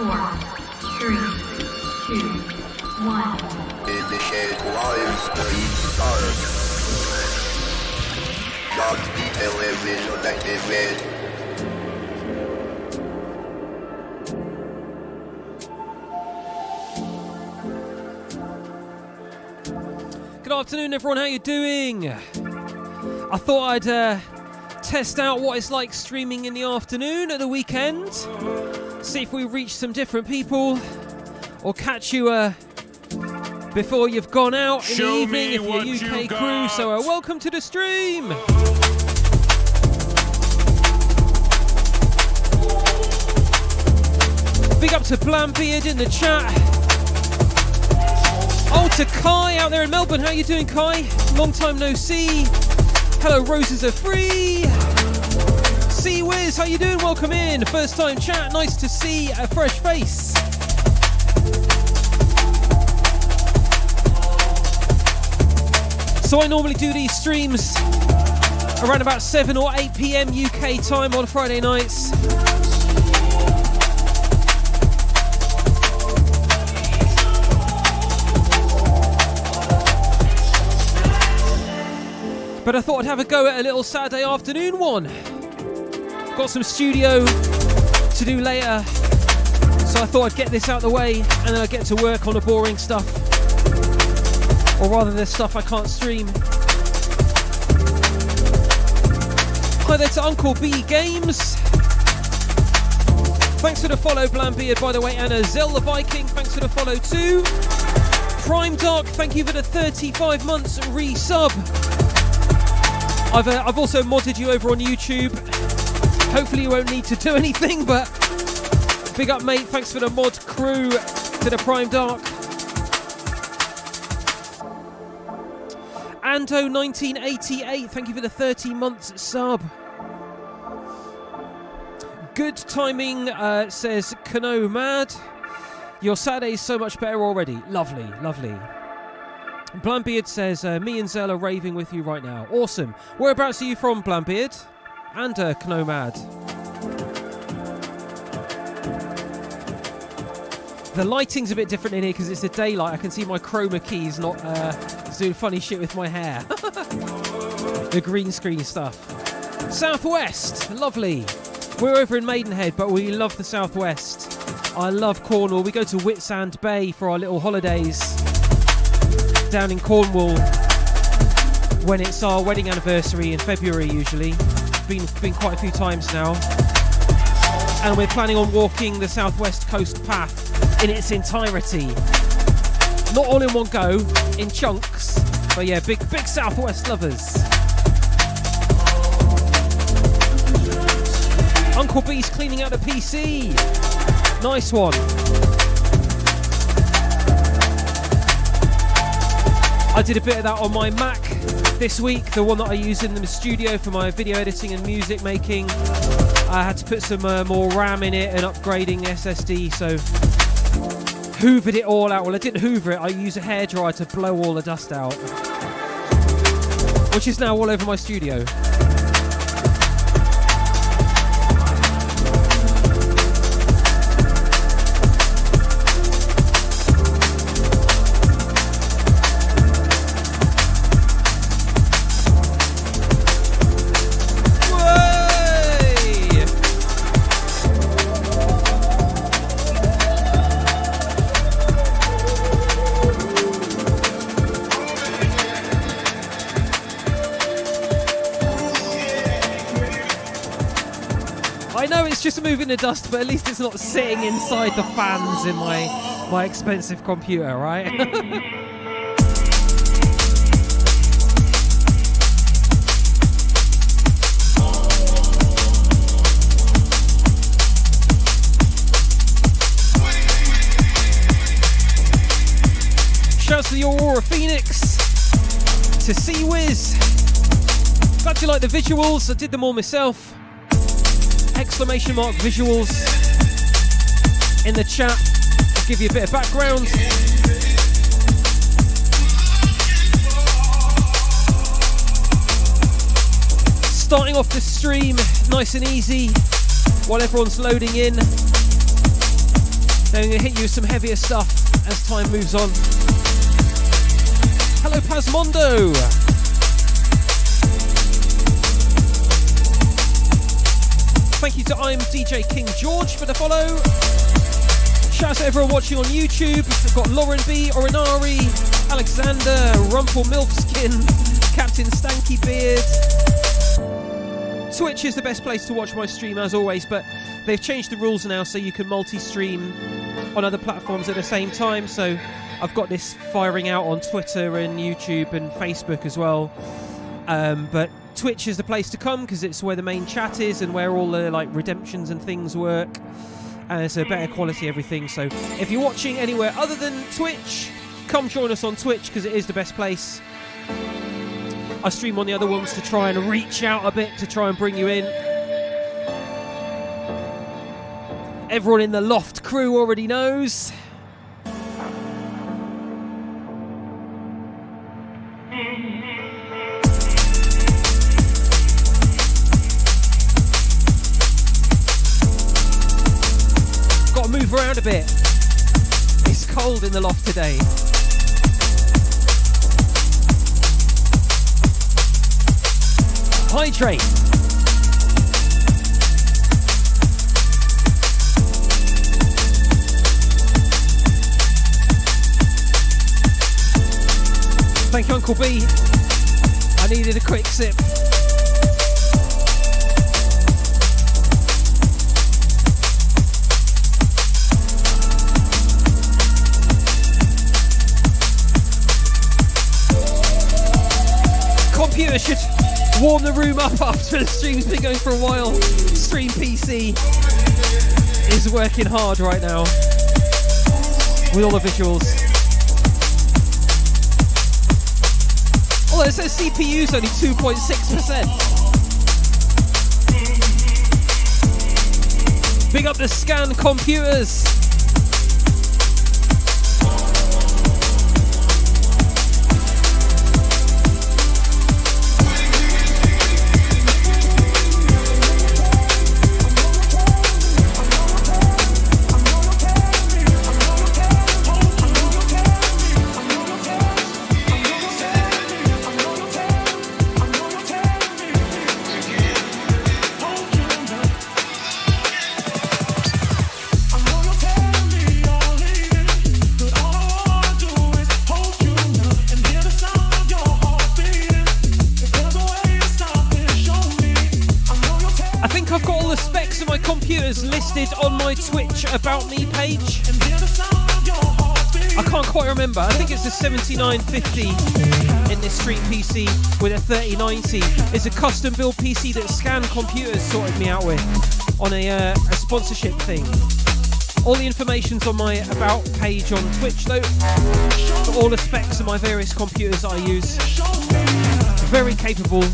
Good afternoon, everyone. How you doing? I thought I'd test out what it's like streaming in the afternoon at the weekend. See if we reach some different people, or catch you before you've gone out in the evening if you're UK crew. So welcome to the stream. Big up to Blambeard in the chat. Oh, to Kai out there in Melbourne. How you doing, Kai? Long time no see. Hello, roses are free. C Wiz, how you doing? Welcome in. First time chat. Nice to see a fresh face. So I normally do these streams around about 7 or 8 p.m. UK time on Friday nights. But I thought I'd have a go at a little Saturday afternoon one. Got some studio to do later, so I thought I'd get this out the way and then I'd get to work on the boring stuff. Or rather, the stuff I can't stream. Hi there to Uncle B Games. Thanks for the follow, Blambeard, by the way, and Zelda Viking, thanks for the follow too. Prime Dark, thank you for the 35 months resub. I've also modded you over on YouTube. Hopefully you won't need to do anything, but big up, mate. Thanks for the mod crew to the Prime Dark. Ando 1988, thank you for the 30 months sub. Good timing, says Kano Mad. Your Saturday's so much better already. Lovely, lovely. Blambeard says, me and Zell are raving with you right now. Awesome. Whereabouts are you from, Blambeard? And Knomad. The lighting's a bit different in here because it's the daylight. I can see my chroma keys not doing funny shit with my hair. The green screen stuff. Southwest, lovely. We're over in Maidenhead, but we love the Southwest. I love Cornwall. We go to Whitsand Bay for our little holidays down in Cornwall when it's our wedding anniversary in February usually. Been quite a few times now. And we're planning on walking the Southwest Coast Path in its entirety. Not all in one go, in chunks. But yeah, big Southwest lovers. Uncle B's cleaning out the PC. Nice one. I did a bit of that on my Mac this week, the one that I use in the studio for my video editing and music making. I had to put some more RAM in it and upgrading SSD, so hoovered it all out. Well, I didn't hoover it, I used a hairdryer to blow all the dust out, which is now all over my studio. Just moving the dust, but at least it's not sitting inside the fans in my expensive computer, right? Shouts to the Aurora Phoenix, to C-Wiz. Glad you like the visuals. I did them all myself. Exclamation mark visuals in the chat. I'll give you a bit of background. Starting off the stream nice and easy while everyone's loading in. Then I'm going to hit you with some heavier stuff as time moves on. Hello, Pasmondo. Thank you to a.m.c DJ King George for the follow. Shout out to everyone watching on YouTube. We've got Lauren B, Orinari, Alexander, Rumpel Milfskin, Captain Stanky Beard. Twitch is the best place to watch my stream as always, but they've changed the rules now so you can multi-stream on other platforms at the same time. So I've got this firing out on Twitter and YouTube and Facebook as well. But Twitch is the place to come because it's where the main chat is and where all the like redemptions and things work. And it's a better quality everything. So if you're watching anywhere other than Twitch, come join us on Twitch because it is the best place. I stream on the other ones to try and reach out a bit to try and bring you in. Everyone in the Loft crew already knows. Got to move around a bit. It's cold in the Loft today. Hydrate. Thank you, Uncle B. I needed a quick sip. Computer should warm the room up after the stream's been going for a while. Stream PC is working hard right now with all the visuals. Although it says CPU's only 2.6%. Big up the Scan Computers. Listed on my Twitch About Me page. I can't quite remember. I think it's a 7950 in this Stream PC with a 3090. It's a custom build PC that Scan Computers sorted me out with on a sponsorship thing. All the information's on my About page on Twitch though. All the specs of my various computers that I use. Very capable.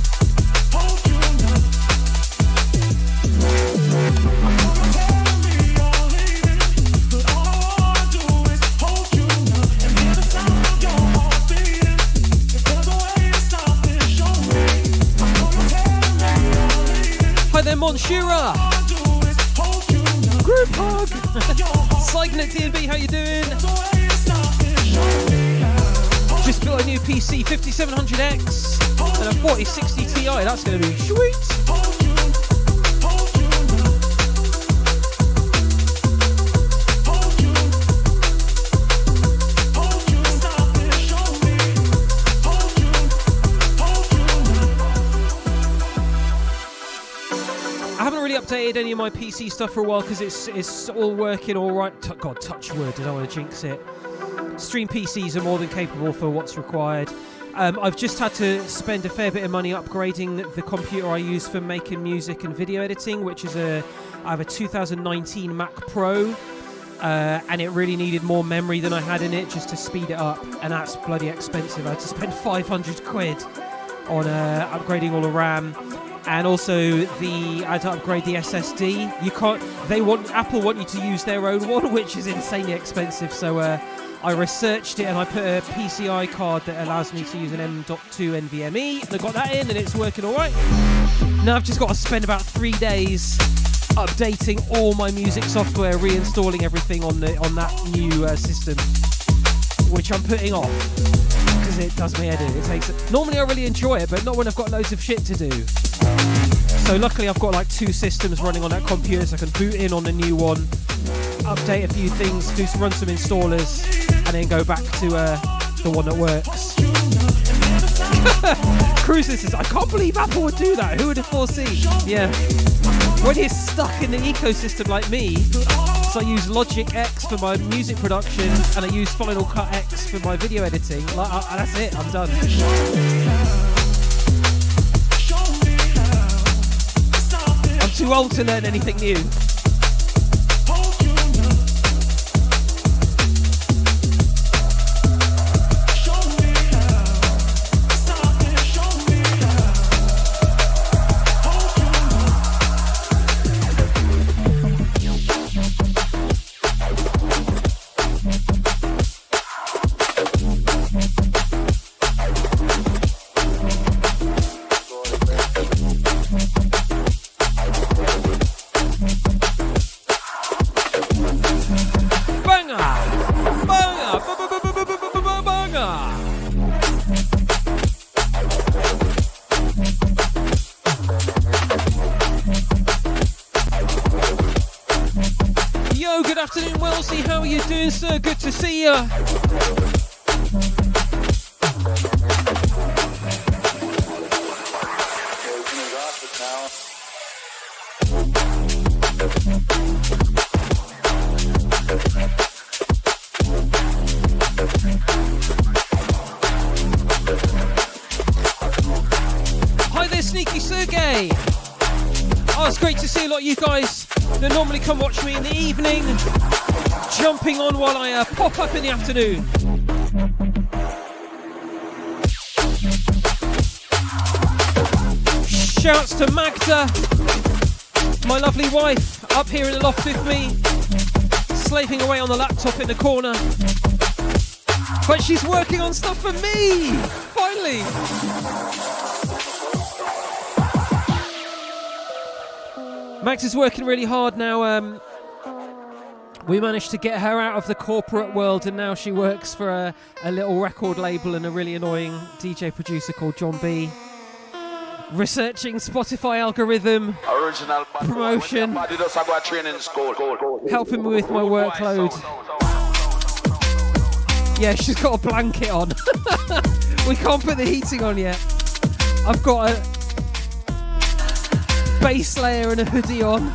Monshura! Group hug! Cygnett DNB, how you doing? Just built a new PC, 5700X and a 4060 Ti, that's going to be sweet! Updated any of my PC stuff for a while because it's all working all right. God, touch wood, I don't want to jinx it. Stream PCs are more than capable for what's required. I've just had to spend a fair bit of money upgrading the computer I use for making music and video editing, which is I have a 2019 Mac Pro, and it really needed more memory than I had in it just to speed it up, and that's bloody expensive. I had to spend 500 quid on upgrading all the RAM. And also I had to upgrade the SSD. Apple want you to use their own one, which is insanely expensive. So I researched it and I put a PCI card that allows me to use an M.2 NVMe. And I got that in and it's working all right. Now I've just got to spend about 3 days updating all my music software, reinstalling everything on that new system, which I'm putting off because it does me head in. Normally I really enjoy it, but not when I've got loads of shit to do. So luckily I've got like 2 systems running on that computer, so I can boot in on the new one, update a few things, run some installers, and then go back to the one that works. Cruiser says, I can't believe Apple would do that. Who would have foreseen? Yeah. When you're stuck in the ecosystem like me, so I use Logic X for my music production and I use Final Cut X for my video editing. That's it, I'm done. I'm too old to learn anything new. Sir, good to see ya. Hi there, Sneaky Sergey. Oh, it's great to see a lot of you guys that normally come watch me in the evening, jumping on while I pop up in the afternoon. Shouts to Magda, my lovely wife, up here in the loft with me, slaving away on the laptop in the corner. But she's working on stuff for me, finally. Magda's working really hard now. We managed to get her out of the corporate world, and now she works for a little record label and a really annoying DJ producer called John B. Researching Spotify algorithm, promotion, helping me with my workload. Yeah, she's got a blanket on. We can't put the heating on yet. I've got a base layer and a hoodie on.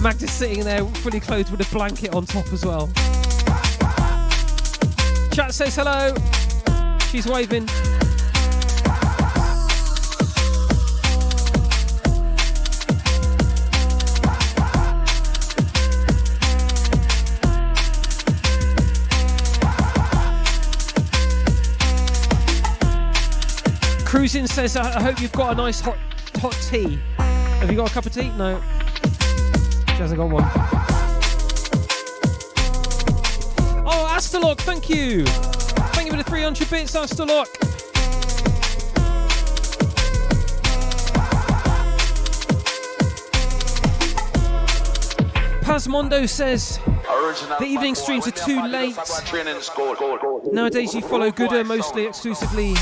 Magda's sitting there fully clothed with a blanket on top as well. Chat says hello. She's waving. Cruising says, I hope you've got a nice hot tea. Have you got a cup of tea? No. She hasn't got one. Oh, Astalok, thank you. Thank you for the 300 bits, Astalok. Pasmondo says, the evening streams are too late. Nowadays you follow Gooder mostly exclusively.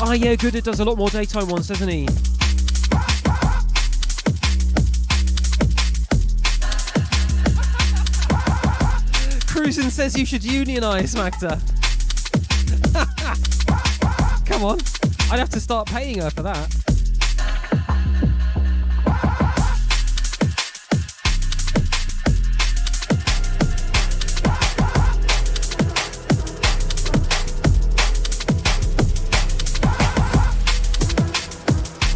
Oh yeah, Gooder does a lot more daytime ones, doesn't he? Cruisin says you should unionise, Magda. Come on, I'd have to start paying her for that.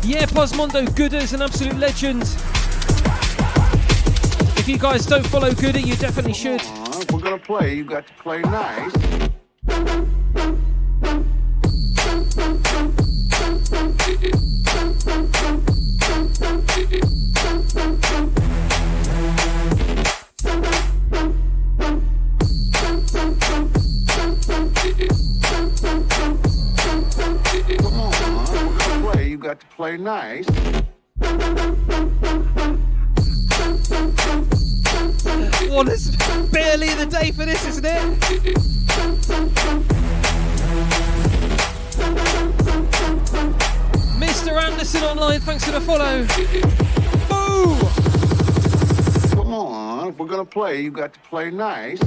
Yeah, Posmondo, Gooder is an absolute legend. If you guys don't follow Gooder, you definitely should. If we're gonna play, you got to play nice. Come on, if we're gonna play, you got to play nice. one is barely the day for this, isn't it? Mr. Anderson online, thanks for the follow. Boo! Come on, if we're gonna play, you got to play nice.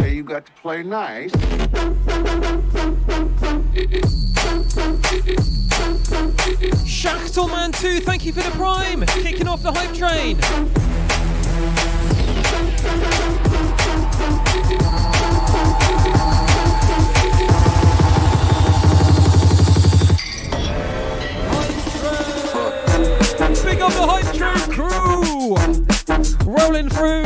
You got to play nice. Shachtelman 2, thank you for the prime. Kicking off the hype train. Big up the hype train crew. Rolling through.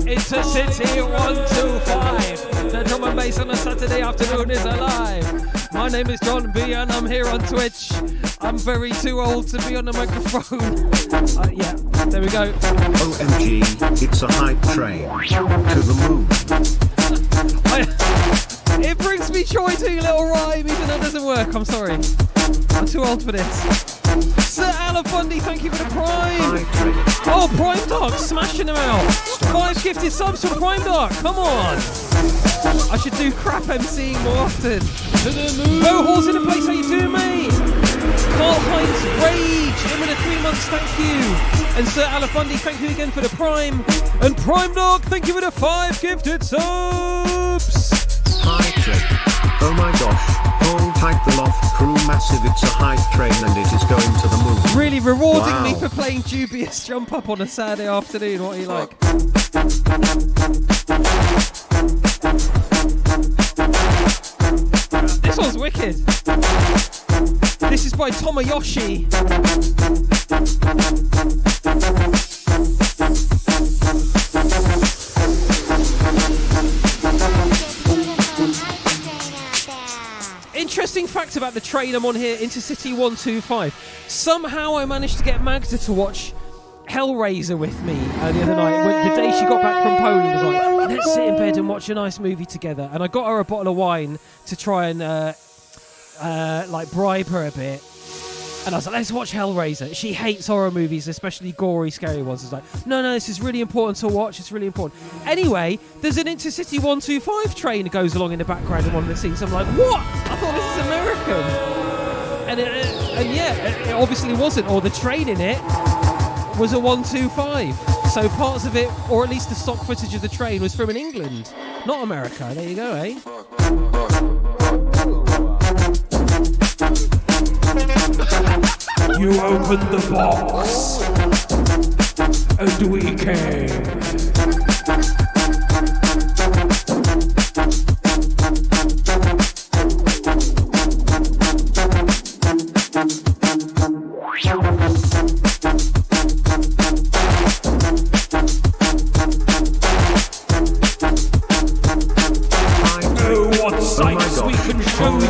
Intercity 125. The drum and bass on a Saturday afternoon is alive. My name is John B and I'm here on Twitch. I'm very too old to be on the microphone. Yeah, there we go. OMG, it's a hype train. To the moon. It brings me joy doing a little rhyme, even though it doesn't work. I'm sorry. I'm too old for this. Sir Alan Bundy, thank you for the prime. Oh, Prime Dog, smashing them out. 5 gifted subs for Prime Dog. Come on. I should do crap MCing more often. Bo Hall's in the place. How you doing, mate? Carl Heinz Rage in with the 3 months. Thank you. And Sir Alan Bundy, thank you again for the prime. And Prime Dog, thank you for the 5 gifted subs. Hype train. Oh my gosh. Hold tight, the loft crew massive. It's a hype train and it is going to the moon. Really rewarding me for playing dubious jump up on a Saturday afternoon. What are you like? This one's wicked. This is by Tomoyoshi. Interesting fact about the train I'm on here, Intercity 125. Somehow I managed to get Magda to watch Hellraiser with me the other night. The day she got back from Poland, I was like, let's sit in bed and watch a nice movie together. And I got her a bottle of wine to try and like bribe her a bit. And I was like, let's watch Hellraiser. She hates horror movies, especially gory, scary ones. I was like, no, this is really important to watch. It's really important. Anyway, there's an Intercity 125 train that goes along in the background in one of the scenes. I'm like, what? I thought this is American. And yeah, it obviously wasn't. Or the train in it was a 125. So parts of it, or at least the stock footage of the train, was from in England, not America. There you go, eh? You opened the box, and we came. What sights we can show you.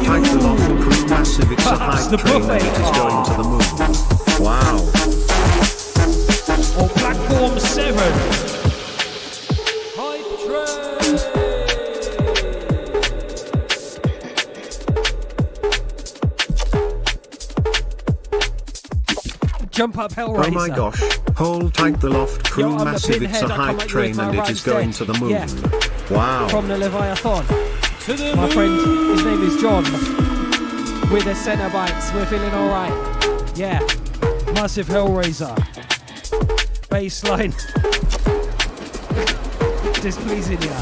Massive, it's a hype the train buffet. and it is going to the moon. Wow. Or platform 7. Hype train. Jump up Hellraiser. Oh my gosh. Hold tight, the loft crew Yo, massive, it's a hype train and it is going to the moon. Yeah. Wow. From the Leviathan. My friend, his name is John. With the Cenobites, we're feeling alright. Yeah. Massive Hellraiser. Bassline. Displeasing ya.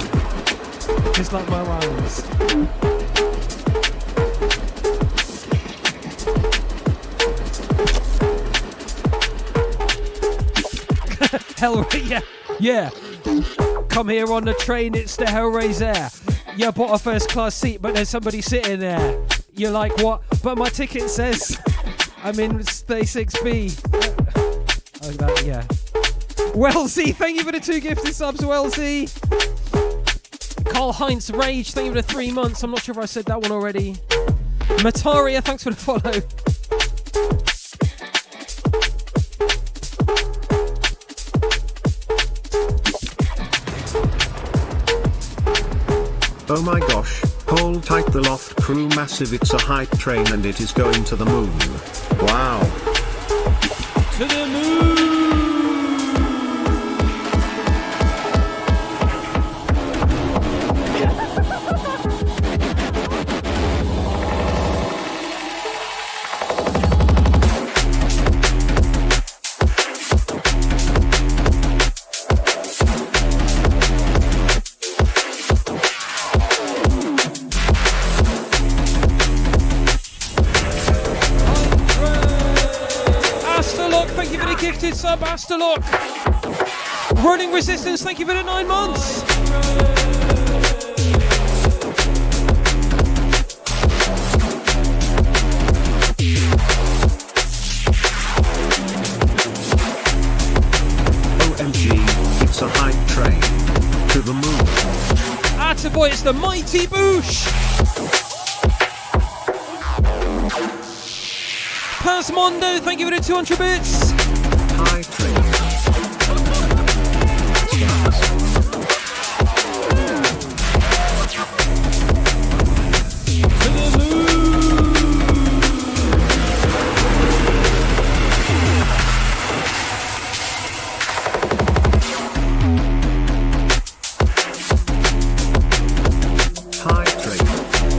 Just like my rhymes. Hellraiser, yeah. Come here on the train, it's the Hellraiser. You bought a first class seat, but there's somebody sitting there. You're like, what? But my ticket says I'm in 36B. Oh, that, yeah. Wellesley, thank you for the 2 gifted subs, Wellesley. Carl Heinz Rage, thank you for the 3 months. I'm not sure if I said that one already. Mataria, thanks for the follow. Oh my gosh, hold tight the Loft Crew massive, it's a hype train and it is going to the moon. Wow. To the moon! Gifted sub, Astalok. Running Resistance, thank you for the 9 months. OMG, it's a hype train. To the moon. Attaboy, it's the mighty Boosh. Pasmondo, thank you for the 200 bits. High train. To the moon. High train.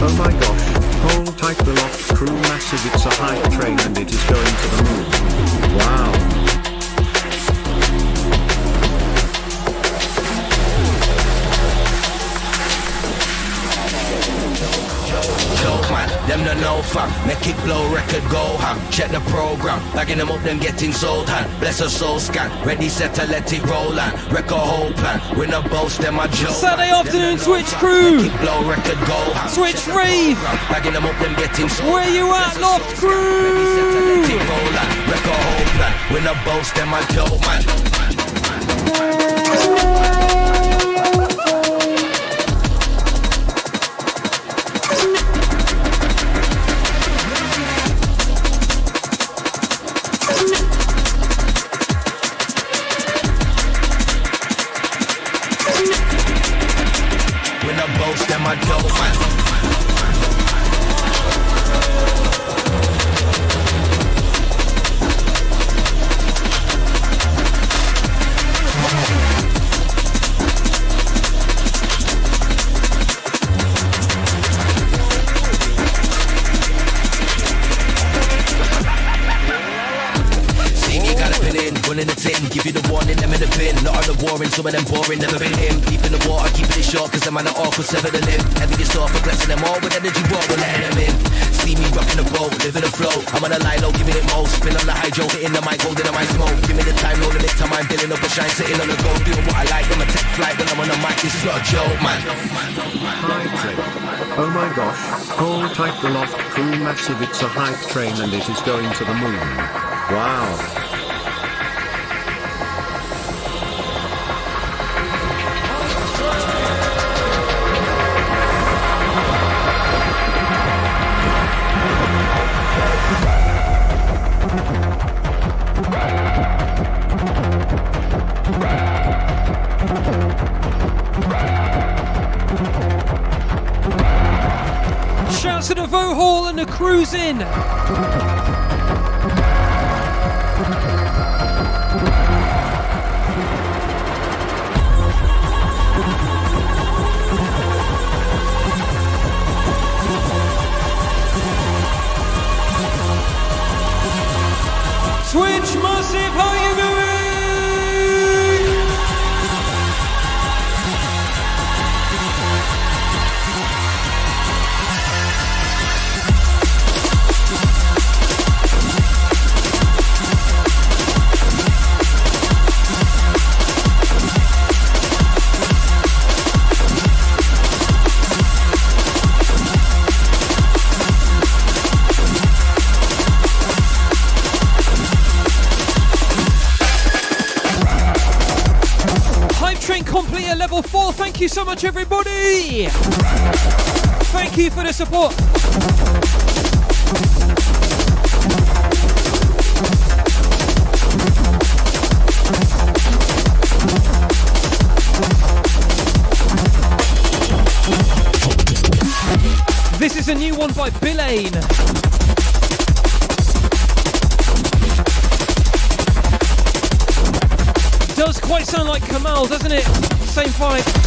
Oh my gosh, hold tight the Loft Crew massive, it's a hype train and it is going to the moon. Wow. Them no know fam, make kick blow record go ham. Check the program, bagging them up, them getting sold hand. Bless her soul scan, ready set to let it roll and wreck a whole plan. Win a boast, them a joke. Saturday afternoon Switch crew. Kick blow record go ham. Switch rave. Bagging them up, them getting sold. Where you at, Loft crew? Ready set to let it roll and wreck a whole plan. Win a boast, them a joke man. Some of them boring, never been him. Deep in the water, keeping it short, cause them man are awkward, sever the limb. Heavy this off, blessing them all with energy raw, we're letting them in. See me rocking the boat, living the flow. I'm on a lie low, giving it most. Spin on the hydro, hitting the mic, holding the mic smoke. Give me the time, no limit time, I'm building up a shine, sitting on the go, doing what I like. I'm a tech flight when I'm on the mic, this is not a joke, man. Hype train. Oh my gosh, hold tight the Loft Crew massive, it's a hype train and it is going to the moon. Wow. Shouts to the Vote Hall and the cruise in. Switch Massive, how you doing? Complete at level 4. Thank you so much, everybody. Thank you for the support. Elaine. Does quite sound like Kamal, doesn't it? Same vibe.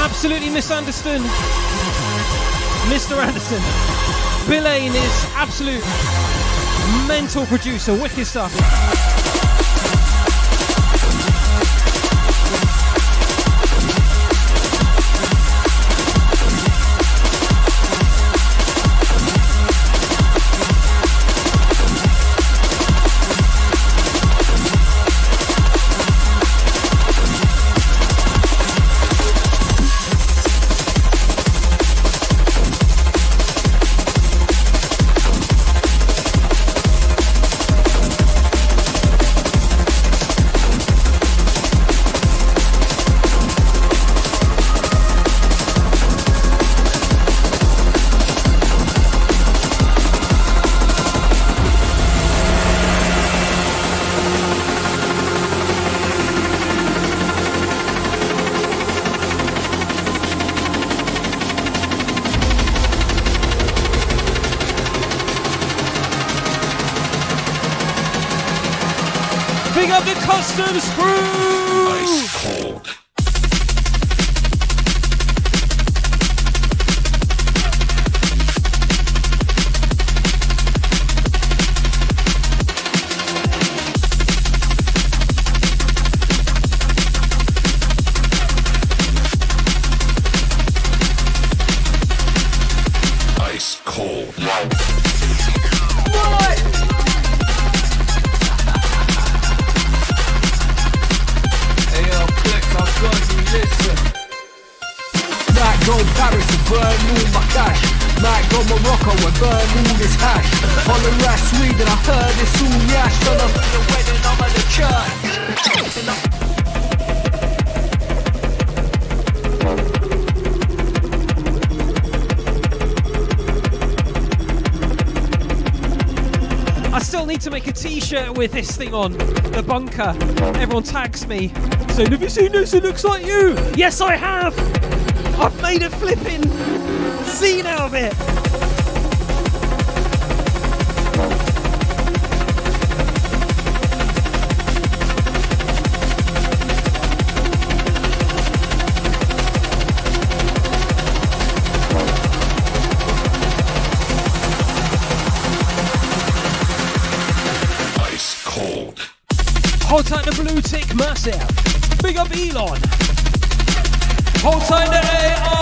Absolutely, Miss Anderson. Mr. Anderson. Bill Lane is absolute mental producer, wicked stuff. Big up the customs crew! Ice cold. Ice cold. Might go Paris and burn all my cash. Might go Morocco and burn all this hash. On the rest Sweden, I heard it's all yash. Turn up at the wedding, I'm at the church. I still need to make a t-shirt with this thing on, the bunker. Everyone tags me, saying, have you seen this? It looks like you. Yes, I have. I've made a flipping scene out of it. Hold tight the blue tick, massive. Big up Elon. Hold tight the AI.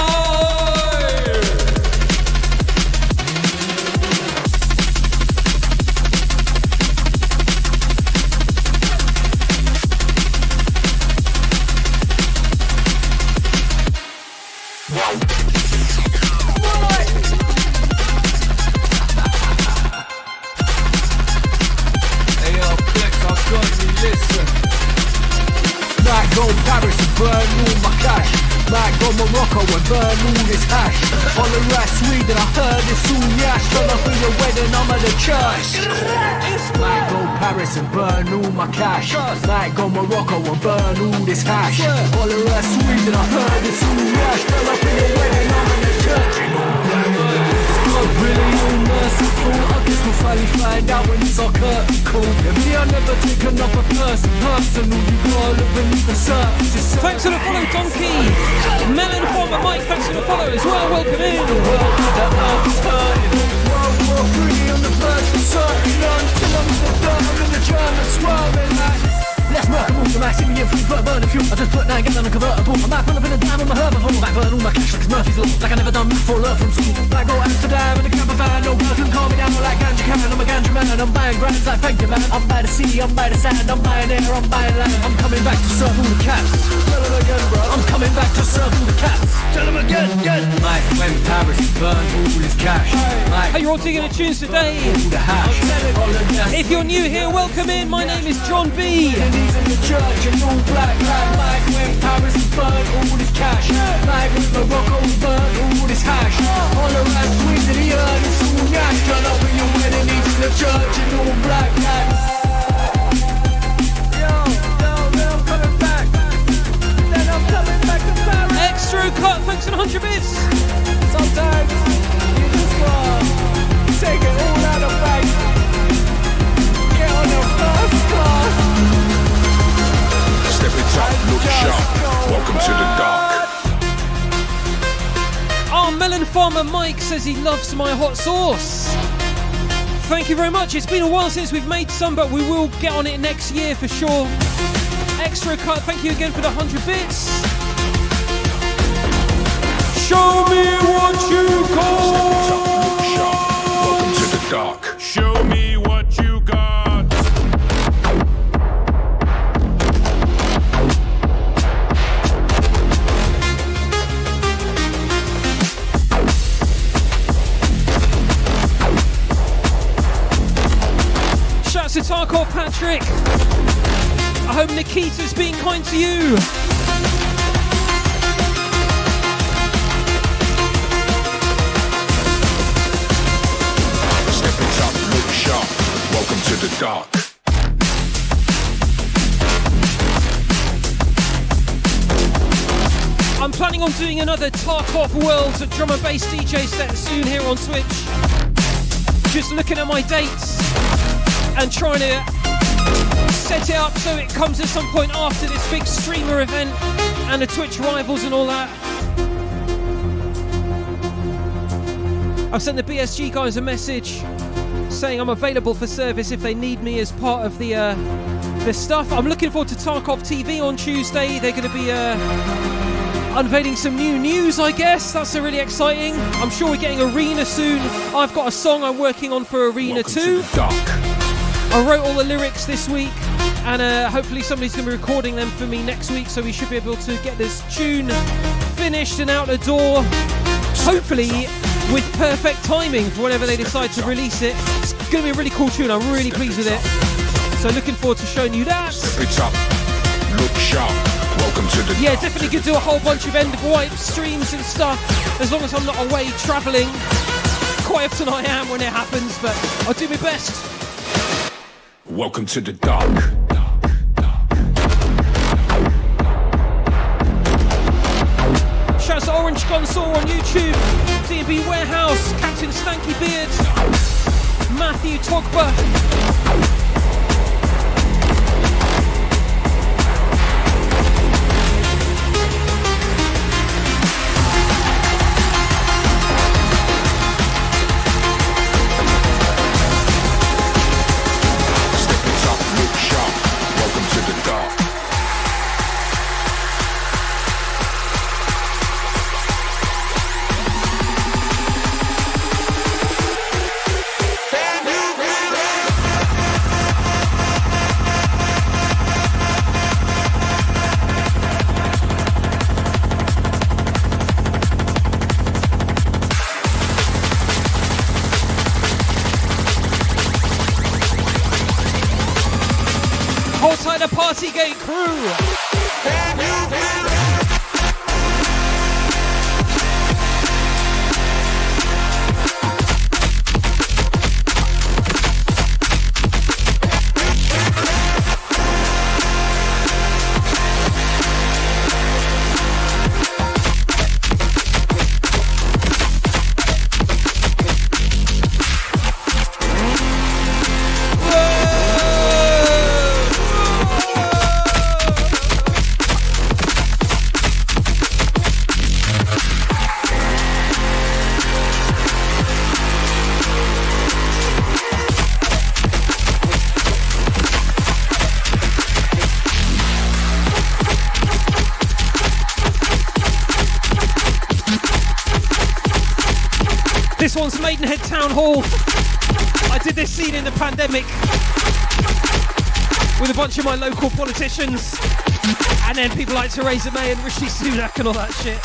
Might go Paris and burn all my cash. Might go Morocco and burn all this hash. On the rest Sweden, I heard it's all yash. Turn up at your wedding, I'm at the church. Might go Paris and burn all my cash. Might go Morocco and burn all this hash. On the rest Sweden, I heard it's all yash. Turn up at your wedding, I'm at the church. God really unmerciful. I guess we'll finally find out when it's our curtain call. Me, I never take another person personal. You gotta look beneath the surface. Thanks for the follow, Donkey. Melon Farmer Mike, thanks for the follow as well. Welcome in. The world that earth is hurting. World War III on the verge of certain. Until I'm the dirt, I'm in the German swirling like. Let's work all the max, see me in free foot burning fuel. I just put 9 get on a convertible. I might pull up in a dime on my herbivore. Might burn all my cash like it's Murphy's Law. Like I never done before, learn from school. Might go Amsterdam in a camper van. No girl can calm me down like ganja can. I'm a ganja man, I'm buying grands like thank you man. I'm by the sea, I'm by the sand, I'm buying air, I'm buying land. I'm coming back to serve all the cats. Tell them again, bro. I'm coming back to serve all the cats. Tell them again, again. Mike, when went Paris and burned all his cash. Hey, you're all digging the tunes today. The hash. If you're new here, welcome in. My name is John B. And he's in the church in all black. Like when Paris and burned all his cash. Like when Morocco burned all his hash. All around Sweden he heard it's all yash. Turn up in your wedding, he's in the church in all black. Extra cut, thanks and 100 bits. Sometimes you just want to take it all out of bank. Get on your first class. Step it up, look sharp. Welcome to the dark. Our melon farmer Mike says he loves my hot sauce. Thank you very much. It's been a while since we've made some, but we will get on it next year for sure. Extra cut, thank you again for the 100 bits. Show me what you got. Welcome to the dark. Show me what you got. Shouts to Tarkov Patrick. I hope Nikita's being kind to you. Welcome to the dark. I'm planning on doing another Tarkov World drum and bass DJ set soon here on Twitch. Just looking at my dates and trying to set it up so it comes at some point after this big streamer event and the Twitch rivals and all that. I've sent the BSG guys a message saying I'm available for service if they need me as part of the stuff. I'm looking forward to Tarkov TV on Tuesday. They're going to be unveiling some new news, I guess. That's really exciting. I'm sure we're getting Arena soon. I've got a song I'm working on for Arena too. I wrote all the lyrics this week, and hopefully somebody's going to be recording them for me next week, so we should be able to get this tune finished and out the door, hopefully with perfect timing for whenever they decide to release it. It's going to be a really cool tune. I'm really pleased with it. So looking forward to showing you that. Step it up, look sharp. Welcome to the Yeah, dark. definitely could do a whole bunch of end of wipe streams and stuff, as long as I'm not away travelling. Quite often I am when it happens, but I'll do my best. Welcome to the dark. Shouts to Orange Console on YouTube, DNB Warehouse, Captain Stanky Beard, Matthew Togba. Step it up, look sharp. Welcome to the dark. Hold tight, the Partygate crew. This one's Maidenhead Town Hall. I did this scene in the pandemic with a bunch of my local politicians, and then people like Theresa May and Rishi Sunak and all that shit.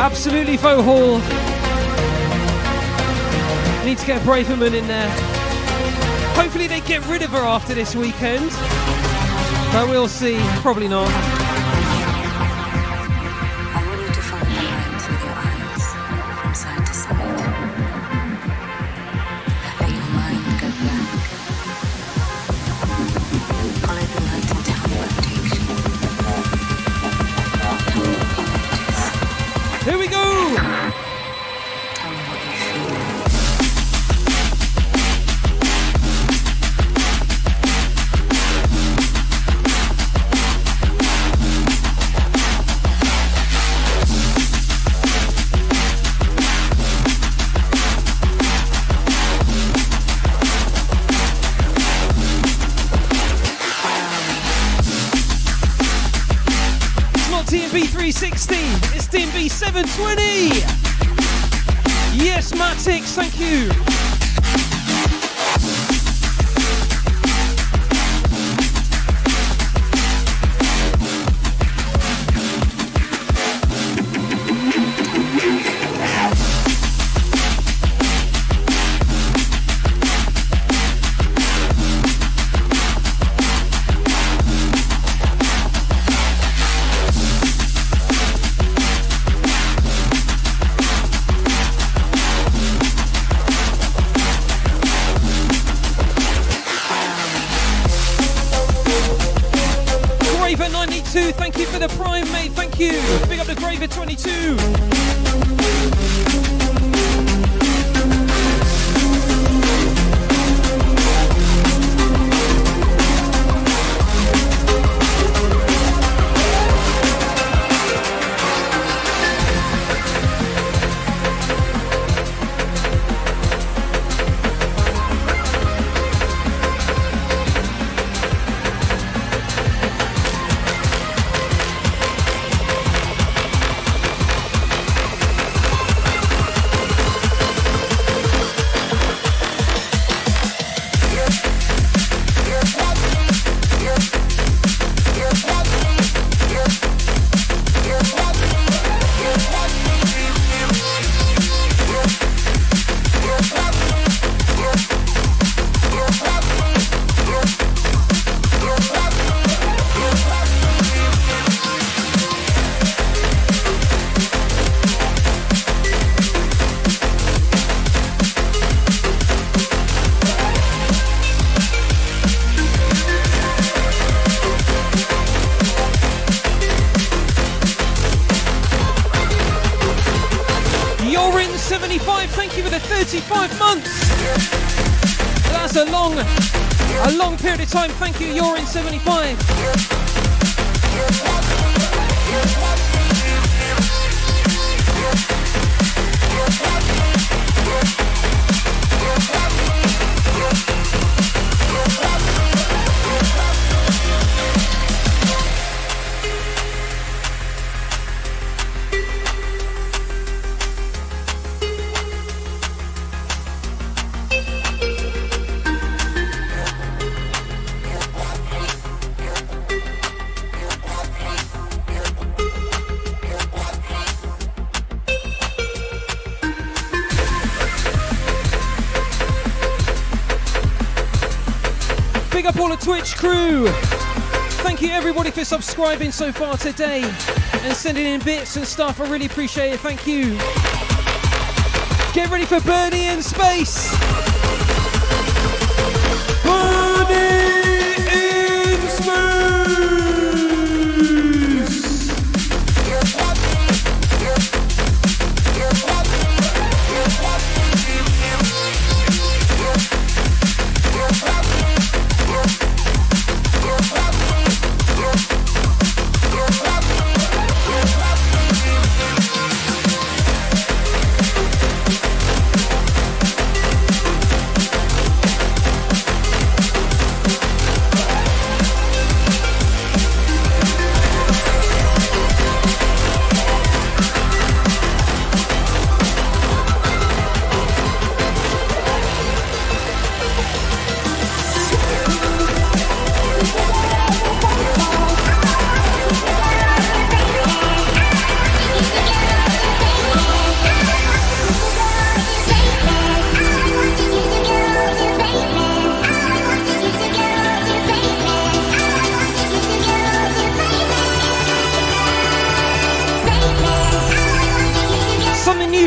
Absolutely, Faux Hall. Need to get a Braverman in there. Hopefully they get rid of her after this weekend. But we'll see. Probably not. I want you to follow the lines with your eyes from side to side. Let your mind go blank. Follow the light and tell me what takes you. Tell me what you notice. Here we go! Tell me what you feel. DNB 360, it's DNB 720. Yes, Matix, thank you. Thank you for the prime, mate. Thank you. Big up the Graver 22. Thank you for the 35 months. That's a long period of time. Thank you. You're in 75. Big up all the Twitch crew. Thank you everybody for subscribing so far today and sending in bits and stuff. I really appreciate it. Thank you. Get ready for Bernie in space. Bernie in space.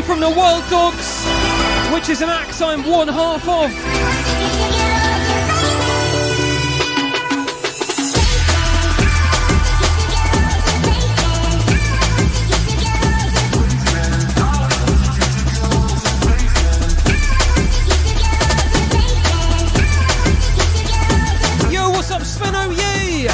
new from the Wild Dogs, which is an act I'm one half of. Yo, what's up, Sveno? Yay!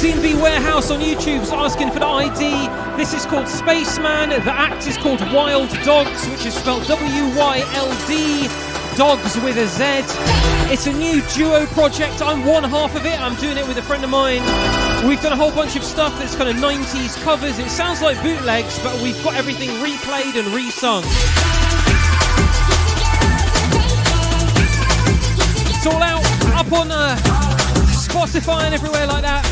DNB Warehouse on YouTube's asking for the ID. This is called Spaceman. The act is called Wild Dogs, which is spelled W-Y-L-D, Dogs with a Z. It's a new duo project. I'm one half of it. I'm doing it with a friend of mine. We've done a whole bunch of stuff that's kind of 90s covers. It sounds like bootlegs, but we've got everything replayed and resung. It's all out, up on Spotify and everywhere like that.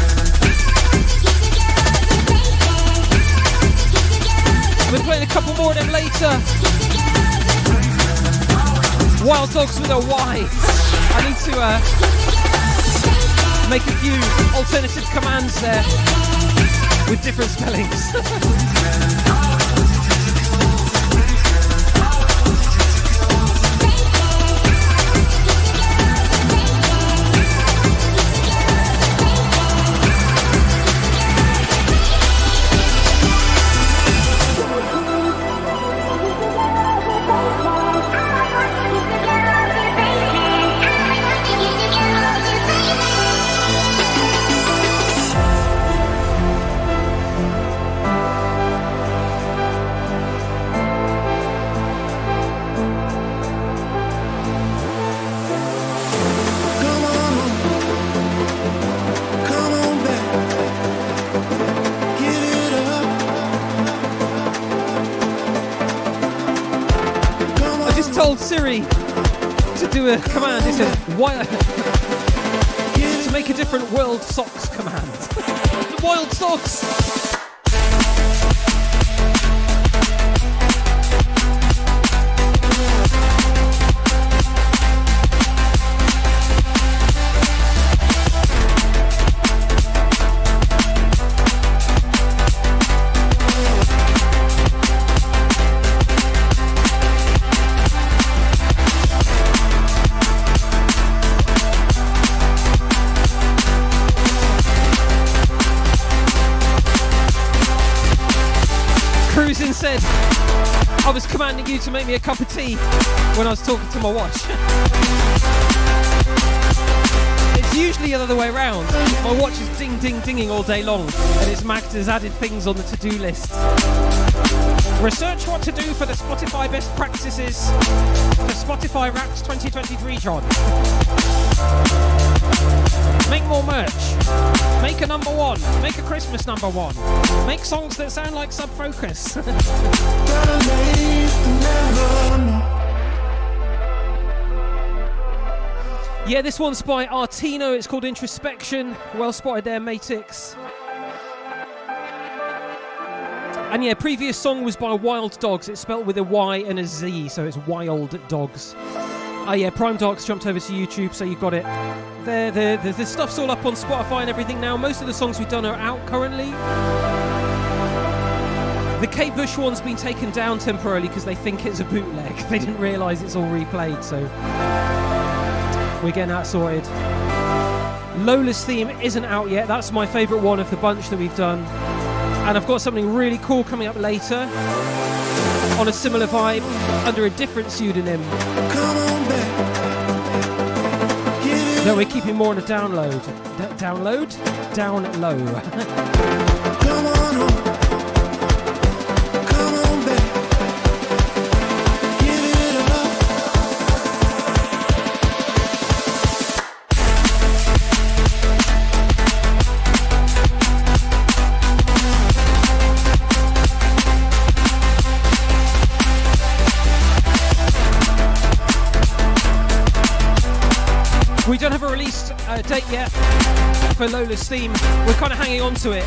We're playing a couple more of them later. Wild Dogs with a Y. I need to make a few alternative commands there with different spellings. Told Siri to do a command. It's a to make a different World Socks command. The Wild Socks. Said I was commanding you to make me a cup of tea when I was talking to my watch. It's usually the other way around. My watch is dinging all day long, and it's Max has added things on the to-do list. Research what to do for the Spotify best practices for Spotify Wrapped 2023, John. Make more merch. Make a number one. Make a Christmas number one. Make songs that sound like Sub Focus. Yeah, this one's by Artino. It's called Introspection. Well spotted there, Matix. And yeah, previous song was by Wild Dogs. It's spelled with a Y and a Z, so it's Wild Dogs. Oh yeah, Prime Darks jumped over to YouTube, so you got it. The stuff's all up on Spotify and everything now. Most of the songs we've done are out currently. The Kate Bush one's been taken down temporarily because they think it's a bootleg. They didn't realise it's all replayed, so we're getting that sorted. Lola's theme isn't out yet. That's my favourite one of the bunch that we've done. And I've got something really cool coming up later on a similar vibe under a different pseudonym. No, we're keeping more on a download. Download? Down low. Come on home. Come on back. Give it up. date yet for Lola's theme. We're kind of hanging on to it.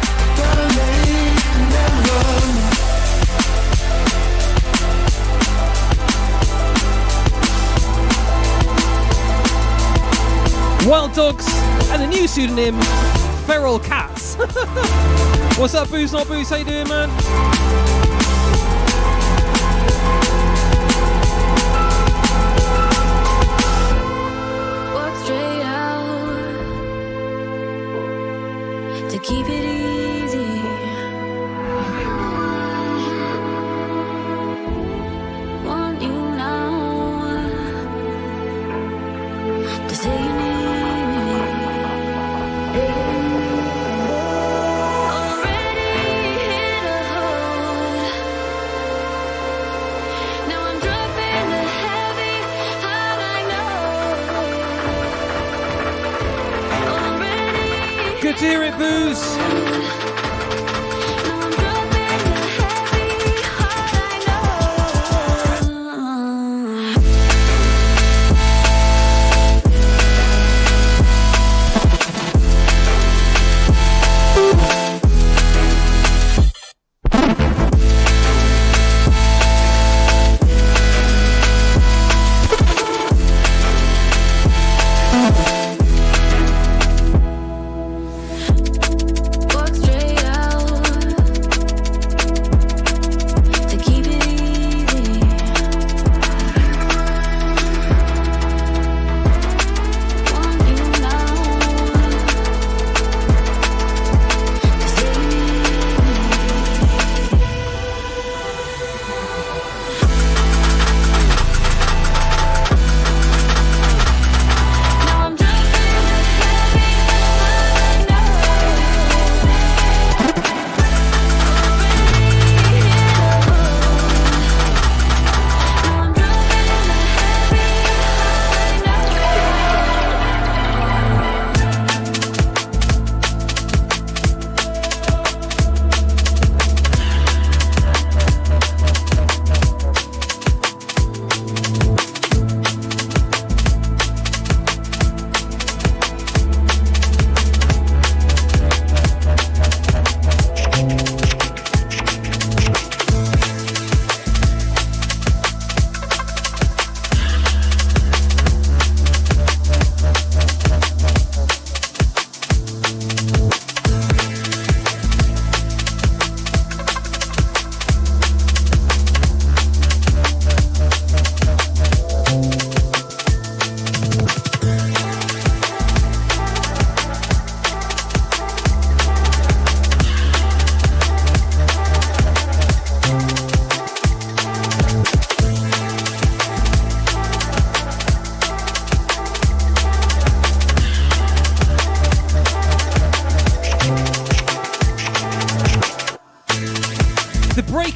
Wild Dogs and a new pseudonym, Feral Cats. What's up, Booze Not Booze? How you doing, man? Walk straight out to keep it easy. Want you now to say you need. Good to hear it, Booze.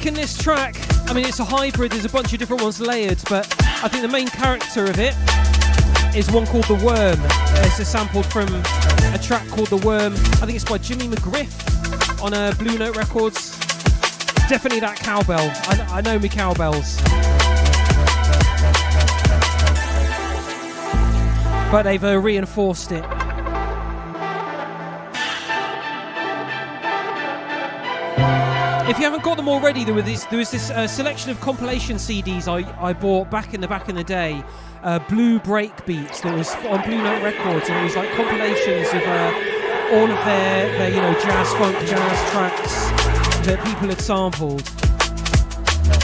In this track, I mean, it's a hybrid, there's a bunch of different ones layered, but I think the main character of it is one called The Worm. It's sampled from a track called The Worm. I think it's by Jimmy McGriff on Blue Note Records. Definitely that cowbell. I know me cowbells. But they've reinforced it. If you haven't got them already, there was this selection of compilation CDs I bought back in the day, Blue Break Beats, that was on Blue Note Records, and it was like compilations of all of their jazz, funk, jazz tracks that people had sampled.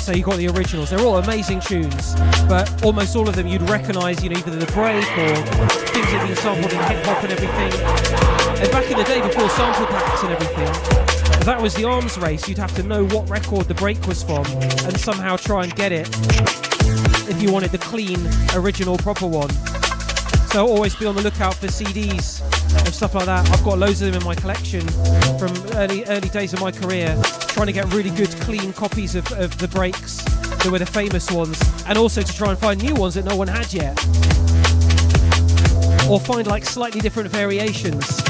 So you got the originals. They're all amazing tunes, but almost all of them you'd recognise, either the break or things that had been sampled in hip hop and everything. And back in the day, before sample packs and everything, that was the arms race. You'd have to know what record the break was from and somehow try and get it if you wanted the clean, original, proper one. So always be on the lookout for CDs and stuff like that. I've got loads of them in my collection from early days of my career, trying to get really good, clean copies of the breaks that were the famous ones, and also to try and find new ones that no one had yet, or find like slightly different variations.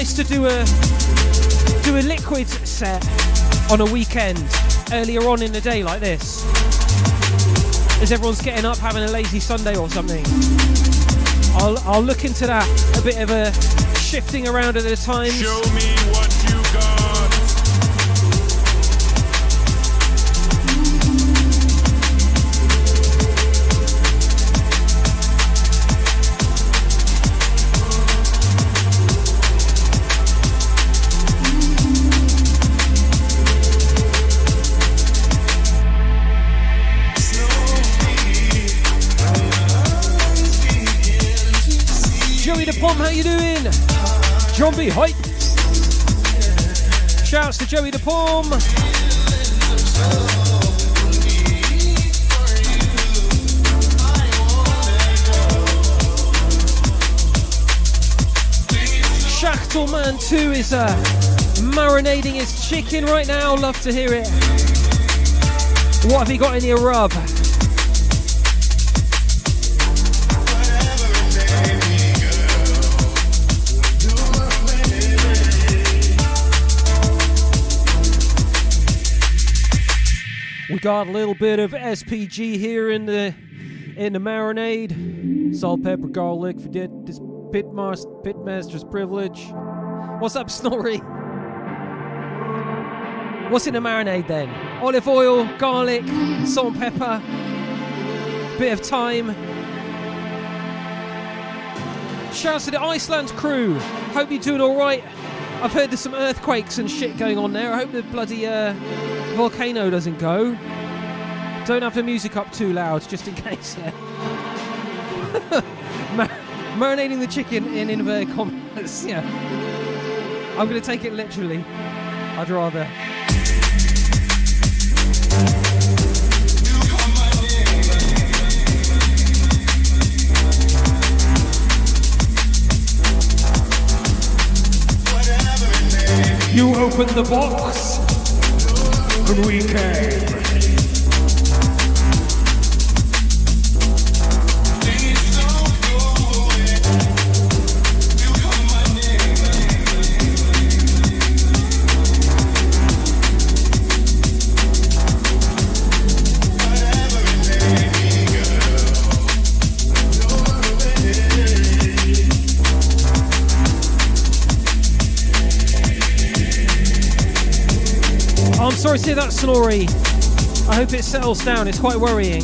nice to do a liquid set on a weekend earlier on in the day like this, as everyone's getting up having a lazy Sunday or something. I'll look into that, a bit of a shifting around at the times. Show me what you got. Pom, how you doing? John B. Hype. Shouts to Joey the Pom. Shachtel Man 2 is marinating his chicken right now. Love to hear it. What have you got in your rub? We got a little bit of SPG here in the marinade. Salt, pepper, garlic. Forget this pitmaster's privilege. What's up, Snorri? What's in the marinade then? Olive oil, garlic, salt and pepper, bit of thyme. Shouts to the Iceland crew. Hope you're doing all right. I've heard there's some earthquakes and shit going on there. I hope the bloody volcano doesn't go. Don't have the music up too loud, just in case. Marinating the chicken in inverted commas. Yeah, I'm going to take it literally. I'd rather. You opened the box, and we came. I'm sorry to hear that, Snorri. I hope it settles down. It's quite worrying.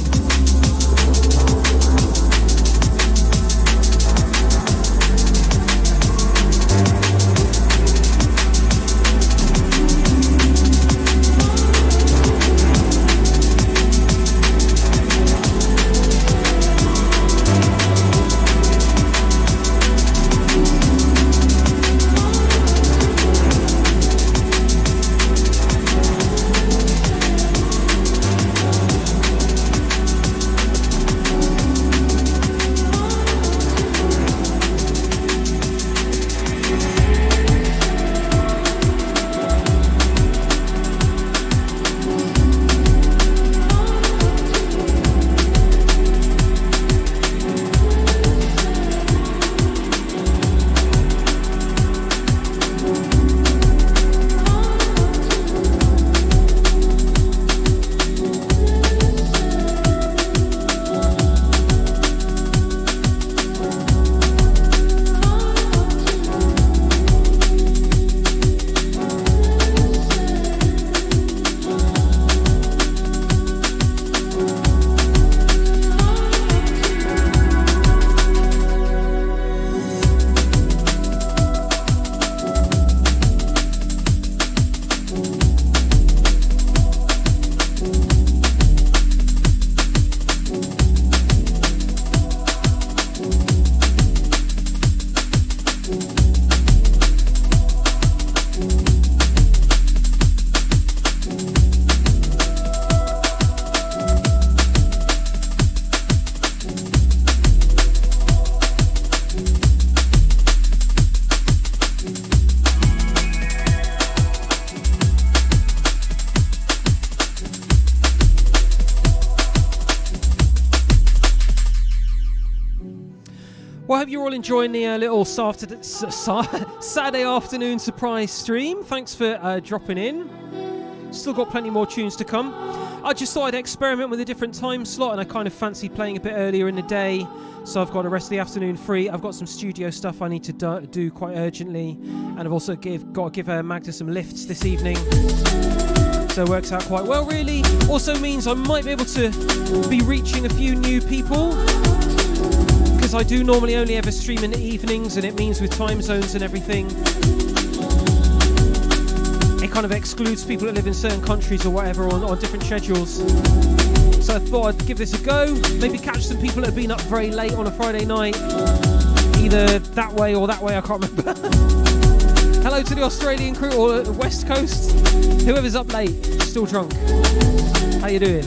hope you're all enjoying the little Saturday afternoon surprise stream. Thanks for dropping in. Still got plenty more tunes to come. I just thought I'd experiment with a different time slot, and I kind of fancied playing a bit earlier in the day, so I've got the rest of the afternoon free. I've got some studio stuff I need to do quite urgently, and I've also got to give Magda some lifts this evening, so it works out quite well really. Also means I might be able to be reaching a few new people, because I do normally only ever stream in the evenings, and it means with time zones and everything, it kind of excludes people that live in certain countries or whatever on different schedules. So I thought I'd give this a go, maybe catch some people that have been up very late on a Friday night, either that way or that way, I can't remember. Hello to the Australian crew or the West Coast, whoever's up late, still drunk. How you doing?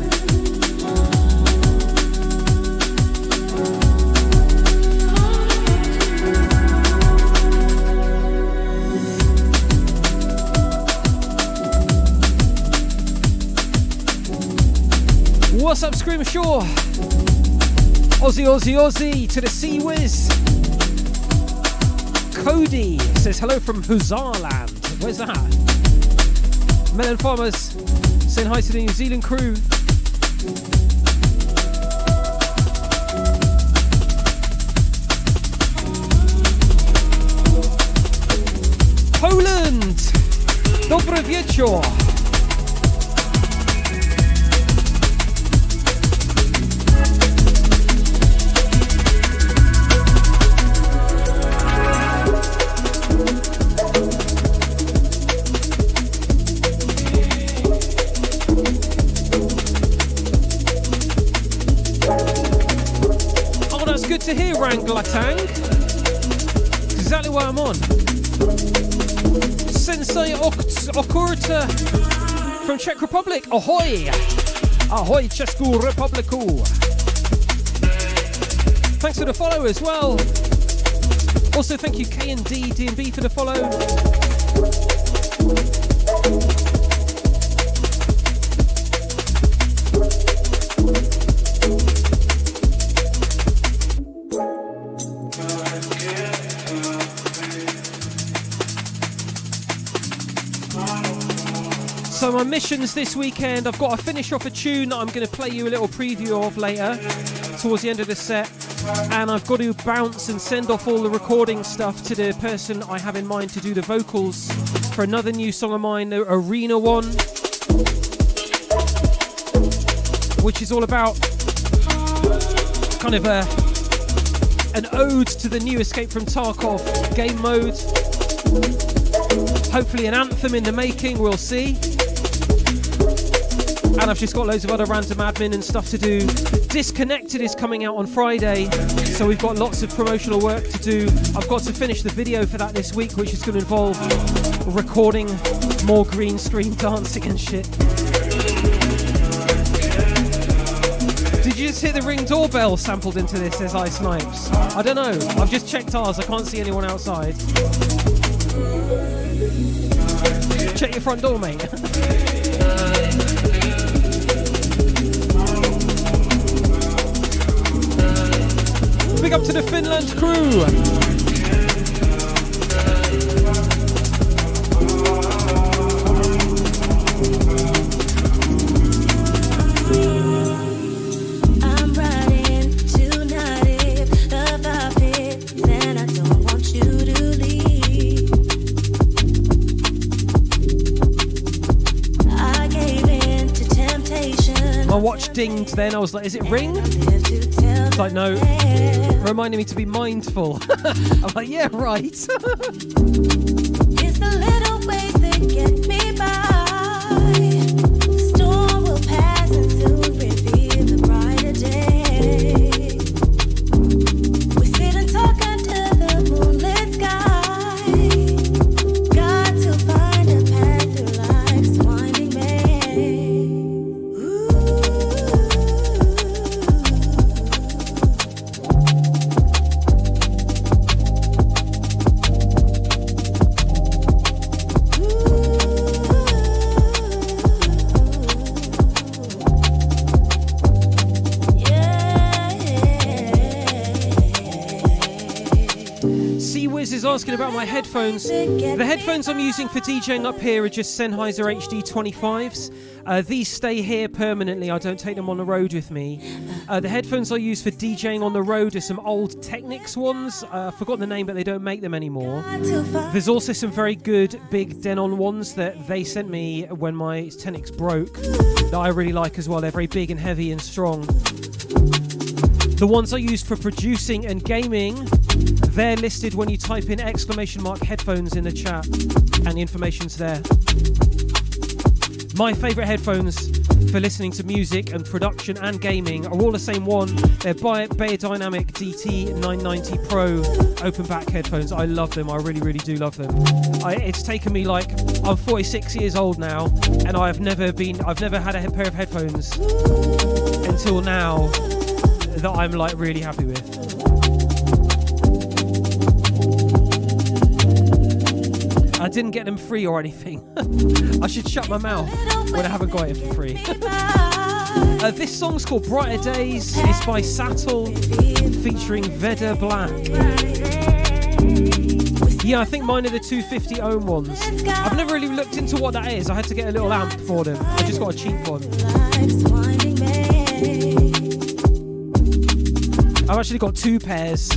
What's up, Scream Shore? Aussie, Aussie, Aussie to the Sea Whiz. Cody says hello from Huzzarland. Where's that? Melon Farmers saying hi to the New Zealand crew. Poland! Dobry wieczór! Good to hear, Ranglatang. Exactly what I'm on. Sensei Okurta from Czech Republic. Ahoy! Ahoy, Českou republiku. Thanks for the follow as well. Also, thank you K&D DNB for the follow. So my missions this weekend, I've got to finish off a tune that I'm going to play you a little preview of later, towards the end of the set, and I've got to bounce and send off all the recording stuff to the person I have in mind to do the vocals for another new song of mine, the Arena one, which is all about kind of an ode to the new Escape from Tarkov game mode. Hopefully an anthem in the making, we'll see. And I've just got loads of other random admin and stuff to do. Disconnected is coming out on Friday, so we've got lots of promotional work to do. I've got to finish the video for that this week, which is going to involve recording more green screen dancing and shit. Did you just hear the Ring doorbell sampled into this, says I Snipes? I don't know, I've just checked ours, I can't see anyone outside. Check your front door, mate. Big up to the Finland crew. I'm riding tonight if the vibe fits, and I don't want you to leave. I gave in to temptation. My watch dinged then, I was like, is it Ring? It's like, no. Reminding me to be mindful. I'm like, yeah, right. It's the little ways that get me by. The storm will pass and soon reveal the brighter day. We sit and talk under the moonlit sky. Got to find a path through life's winding maze. asking about my headphones. The headphones I'm using for DJing up here are just Sennheiser HD 25s. These stay here permanently. I don't take them on the road with me. The headphones I use for DJing on the road are some old Technics ones. I've forgotten the name, but they don't make them anymore. There's also some very good big Denon ones that they sent me when my Technics broke that I really like as well. They're very big and heavy and strong. The ones I use for producing and gaming, they're listed when you type in !headphones in the chat, and the information's there. My favourite headphones for listening to music and production and gaming are all the same one. They're Beyerdynamic DT990 Pro open back headphones. I love them. I really, really do love them. It's taken me I'm 46 years old now, and I've never had a pair of headphones until now that I'm really happy with. I didn't get them free or anything. I should shut my mouth when I haven't got it for free. This song's called Brighter Days. It's by Sattel featuring Veda Black. Yeah, I think mine are the 250 ohm ones. I've never really looked into what that is. I had to get a little amp for them. I just got a cheap one. I've actually got two pairs,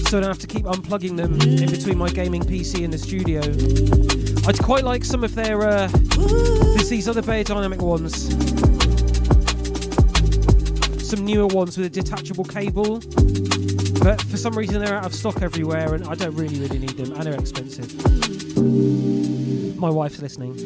so I don't have to keep unplugging them in between my gaming PC and the studio. I'd quite like some of their, there's these other Beyerdynamic ones. Some newer ones with a detachable cable. But for some reason they're out of stock everywhere, and I don't really need them, and they're expensive. My wife's listening.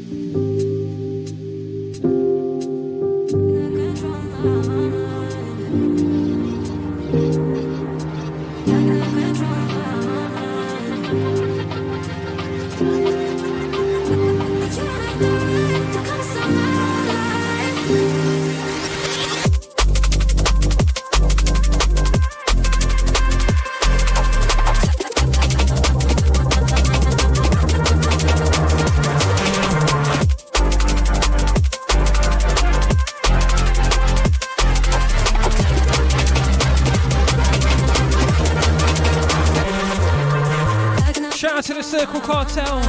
To the Circle Cartel.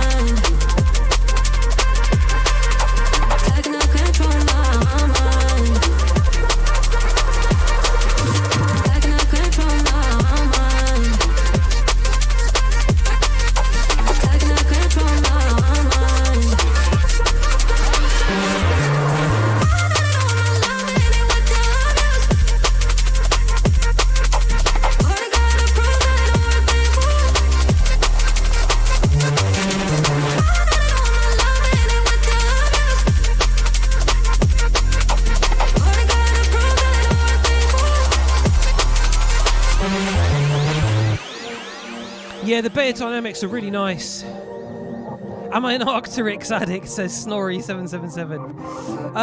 Yeah, the Beyerdynamics are really nice. Am I an Arcturix addict, says Snorri777.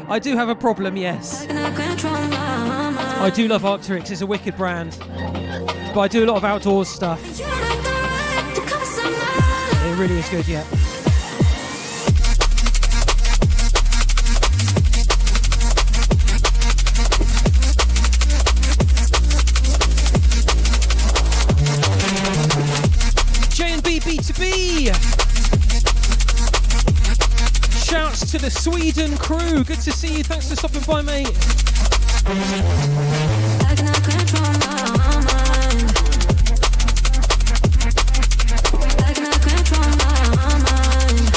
I do have a problem, yes. I do love Arcturix, it's a wicked brand. But I do a lot of outdoors stuff. It really is good, yeah. B2B! Shouts to the Sweden crew. Good to see you. Thanks for stopping by, mate. I cannot control my mind. I cannot control my mind. I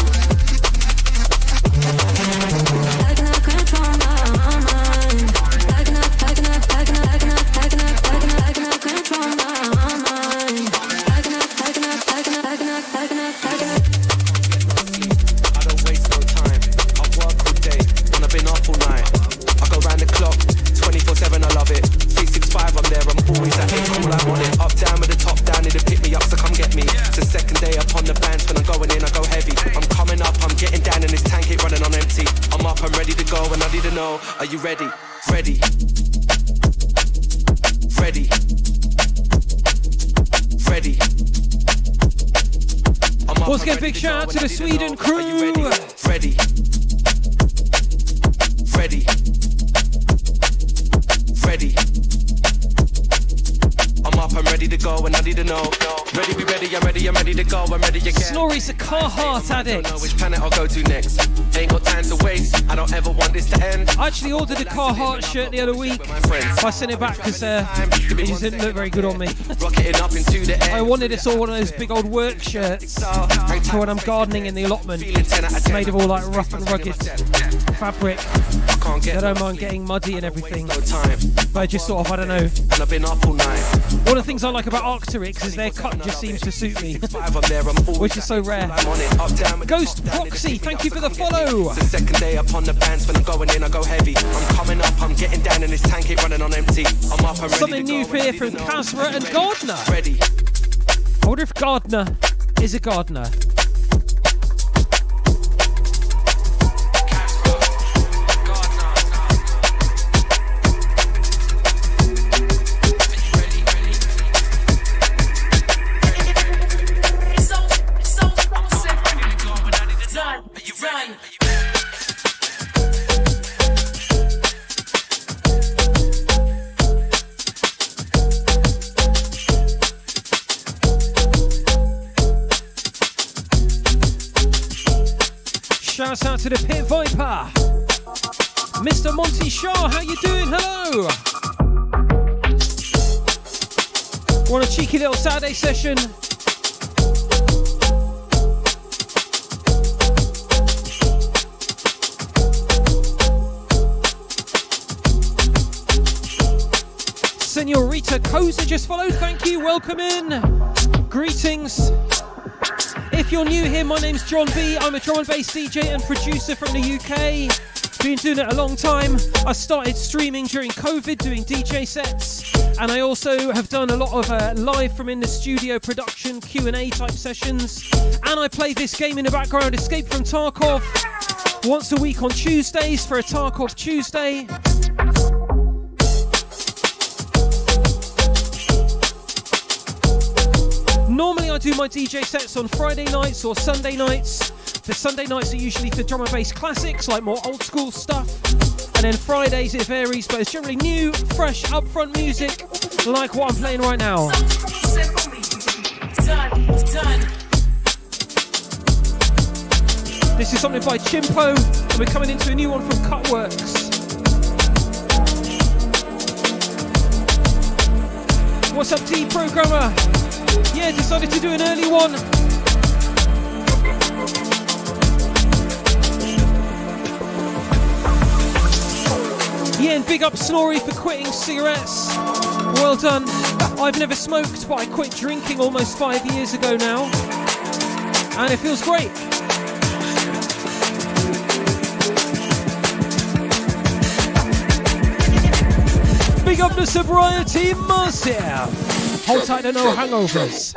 cannot control my mind. I cannot control my mind. I don't waste no time. I work all day when I've been up all night. I go round the clock, 24/7. I love it. 365, I'm there. I'm always at it. Cool, I'm on it. Up, down with the top down. Need to pick me up, so come get me. It's the second day up on the bands. When I'm going in, I go heavy. I'm coming up, I'm getting down, and this tank ain't running on empty. I'm up, I'm ready to go, and I need to know: are you ready? Ready. Ready. Ready. Let's get a big shout out to the Sweden crew. Ready. Ready. Ready. I'm up, I'm ready to go and I need to know. Ready, be ready, I'm ready to go, I'm ready again. Snorri's a Carhartt addict. Know which planet I'll go to next. Ain't got time to waste, I don't ever want this to end. I actually ordered a Carhartt shirt the other week. I sent it back because it just didn't look very good on me. Rocketing up into the I wanted it all one of those big old work shirts for when I'm gardening in the allotment. It's made of all like rough and rugged fabric. I don't mind getting muddy and everything. But I just sort of, I don't know. And I've been up all night. One of the things I like about Arc'teryx is their cut just seems to suit me, which is so rare. Ghost Proxy, thank you for the follow. The second day upon the bands, when I'm going in, I go heavy. I'm coming up, I'm getting down, and this tank ain't running on empty. I'm up and ready. Something new here from Kasra and Gardner. Ready. I wonder if Gardner is a gardener. Shouts out to the Pit Viper. Mr. Monty Shaw, how you doing? Hello. Want a cheeky little Saturday session? Senorita Koza just followed, thank you, welcome in. Greetings. If you're new here, my name's John B. I'm a drum and bass DJ and producer from the UK. Been doing it a long time. I started streaming during COVID, doing DJ sets. And I also have done a lot of live from in the studio production, Q&A type sessions. And I play this game in the background, Escape from Tarkov, once a week on Tuesdays for a Tarkov Tuesday. Normally I do my DJ sets on Friday nights or Sunday nights. The Sunday nights are usually for drum and bass classics, like more old school stuff. And then Fridays it varies, but it's generally new, fresh, upfront music, like what I'm playing right now. This is something by Chimpo, and we're coming into a new one from Cutworks. What's up, D Programmer? Yeah, decided to do an early one. Yeah, and big up Snorri for quitting cigarettes. Well done. I've never smoked, but I quit drinking almost 5 years ago now. And it feels great. Big up the sobriety myself. Hold tight and no hangovers.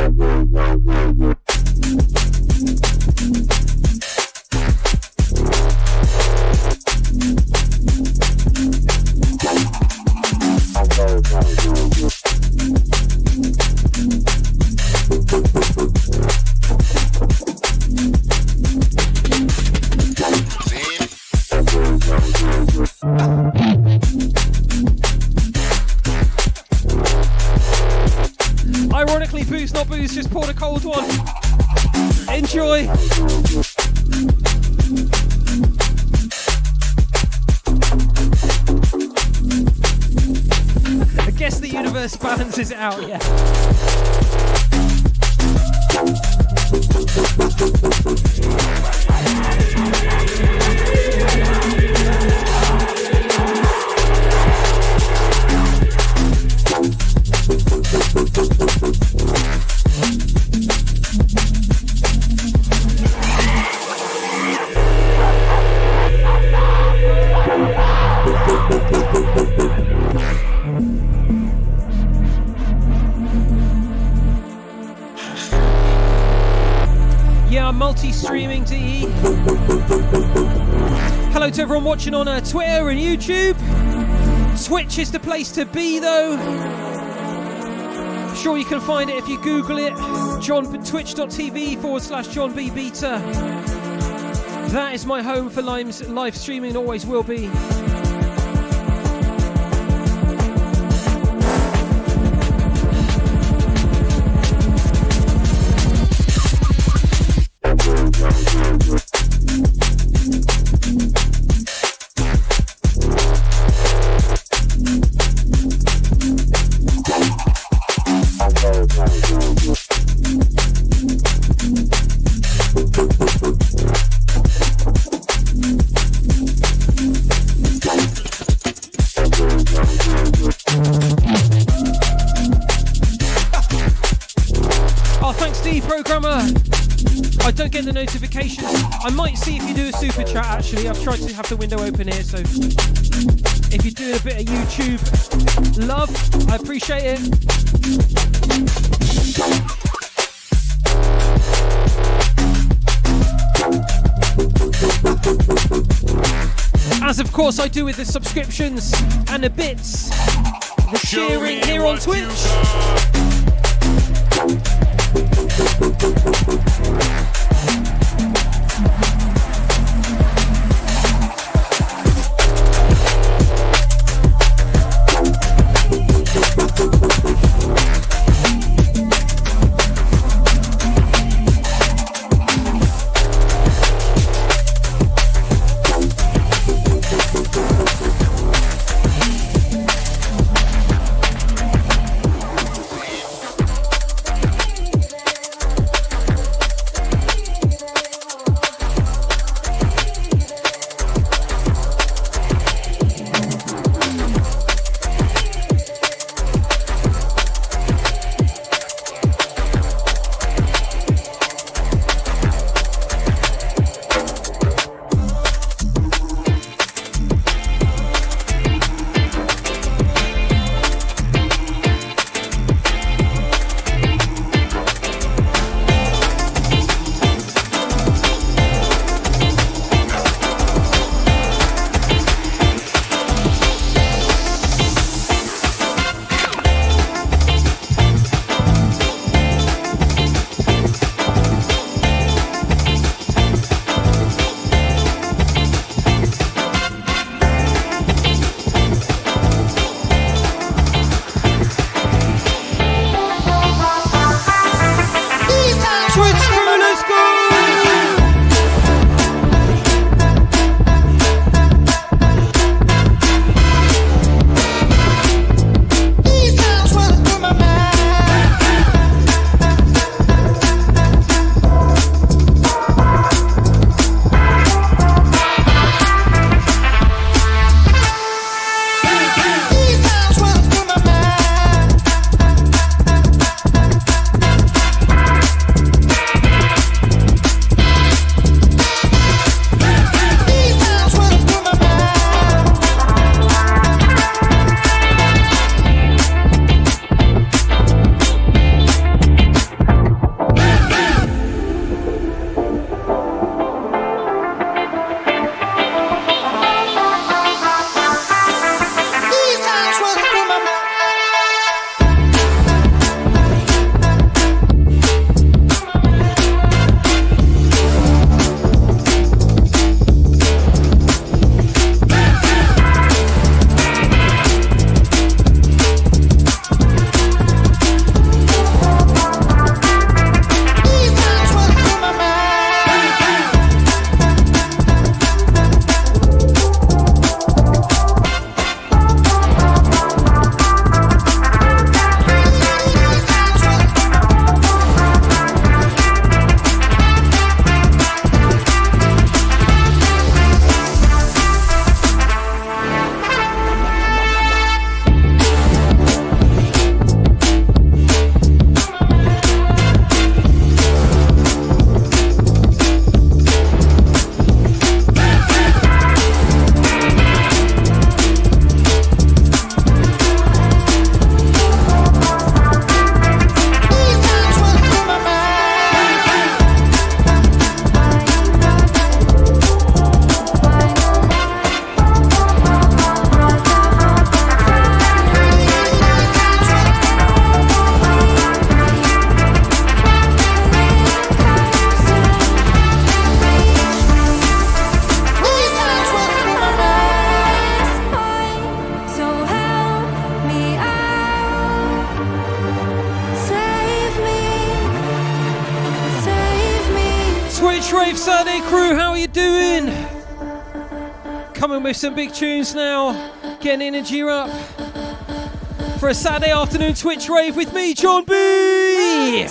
Ironically, booze, not booze, just poured a cold one. Enjoy. I guess the universe balances it out, yeah. Yeah, I'm multi-streaming DE. Hello to everyone watching on Twitter and YouTube. Twitch is the place to be though. Sure you can find it if you Google it. Twitch.tv/John B Beta. That is my home for live streaming and always will be. I don't get the notifications. I might see if you do a super chat actually. I've tried to have the window open here, so if you're doing a bit of YouTube love, I appreciate it. As of course I do with the subscriptions and the bits, the sharing here on Twitch. Saturday crew, how are you doing? Coming with some big tunes now, getting energy up for a Saturday afternoon Twitch rave with me, John B.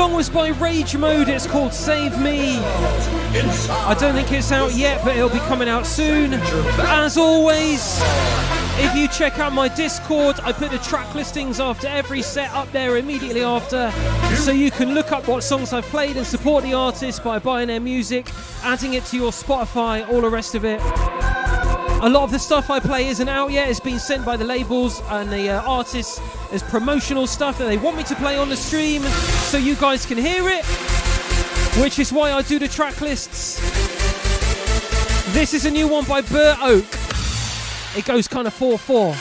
song was by Rage Mode. It's called Save Me. I don't think it's out yet, but it'll be coming out soon. As always, if you check out my Discord, I put the track listings after every set up there immediately after, so you can look up what songs I've played and support the artist by buying their music, adding it to your Spotify, all the rest of it. A lot of the stuff I play isn't out yet. It's been sent by the labels and the artists as promotional stuff that they want me to play on the stream, so you guys can hear it, which is why I do the track lists. This is a new one by Burt Oak. It goes kind of 4/4.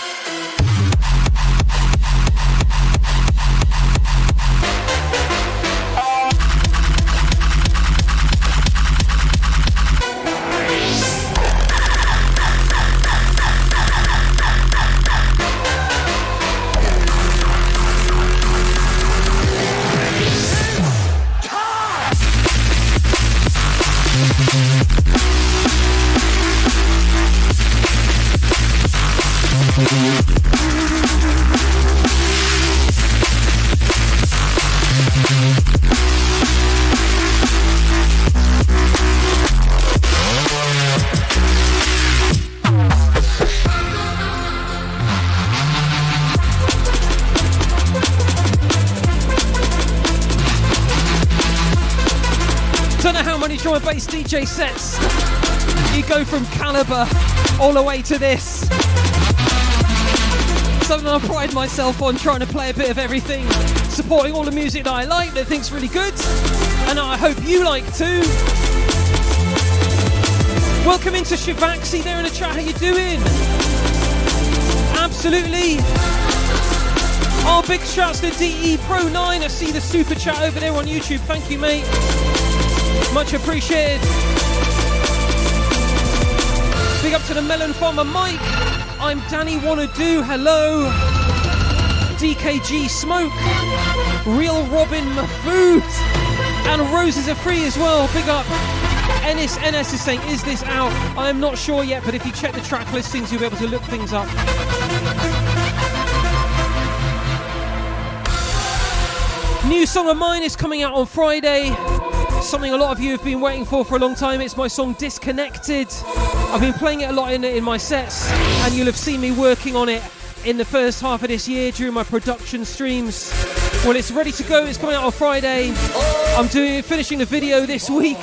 Drum and bass DJ sets. You go from Caliber all the way to this. Something I pride myself on, trying to play a bit of everything, supporting all the music that I like, that I think's really good, and I hope you like too. Welcome into Shivaxi there in the chat. How you doing? Absolutely. Oh, big shouts to DE Pro 9. I see the super chat over there on YouTube. Thank you, mate. Much appreciated. Big up to the Melon Farmer Mike. I'm Danny Wanna Do. Hello. DKG Smoke. Real Robin Mafood. And Roses are free as well. Big up. Ennis NS is saying, is this out? I'm not sure yet, but if you check the track listings, you'll be able to look things up. New song of mine is coming out on Friday. Something a lot of you have been waiting for a long time. It's my song Disconnected. I've been playing it a lot in my sets, and you'll have seen me working on it in the first half of this year during my production streams. Well, it's ready to go. It's coming out on Friday. I'm finishing the video this week.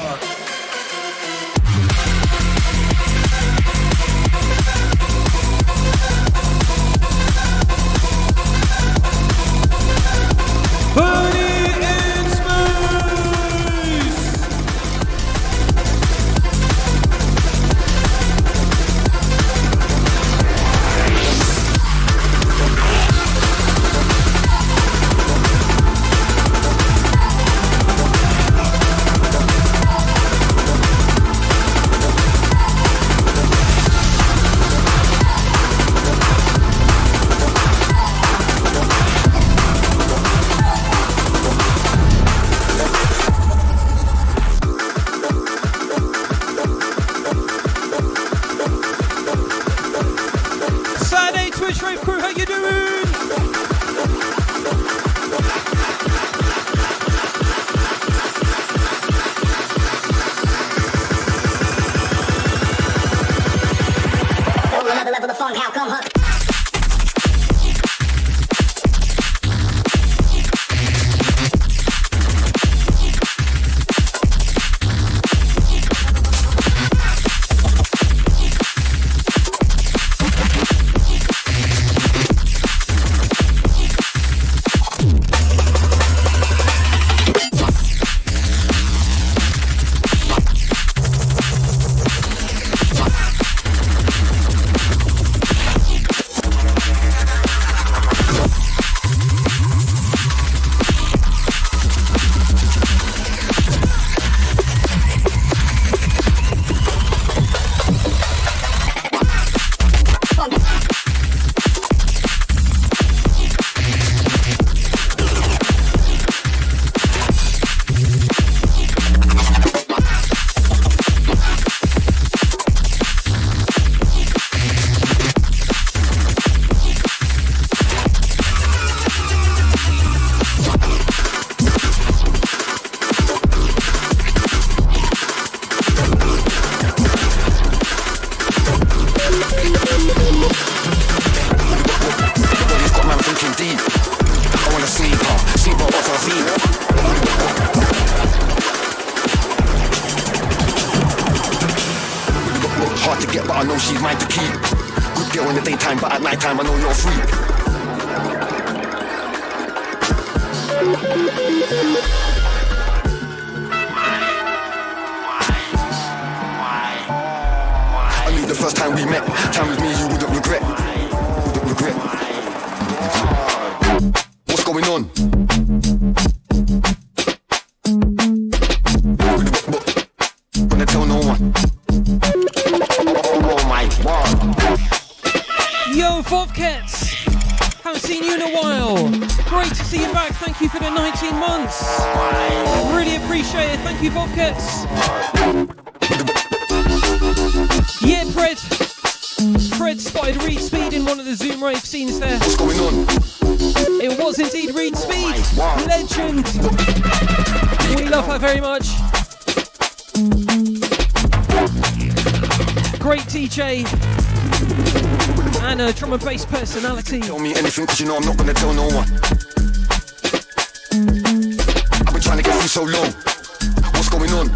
get, but I know she's mine to keep. Good girl in the daytime, but at night time I know you're a freak. I knew the first time we met, time with me you wouldn't regret. What's going on? Gonna tell no one. Oh my word. Yo, Vovkets! Haven't seen you in a while. Great to see you back. Thank you for the 19 months. Really appreciate it. Thank you, Vovkets. Yeah, Fred spotted Reed Speed in one of the Zoom rave scenes there. What's going on? It was indeed Reed Speed. Legend. We love her very much. Great DJ. And a drum and bass personality. Tell me anything, cause you know I'm not gonna tell no one. I've been trying to get through so long. What's going on?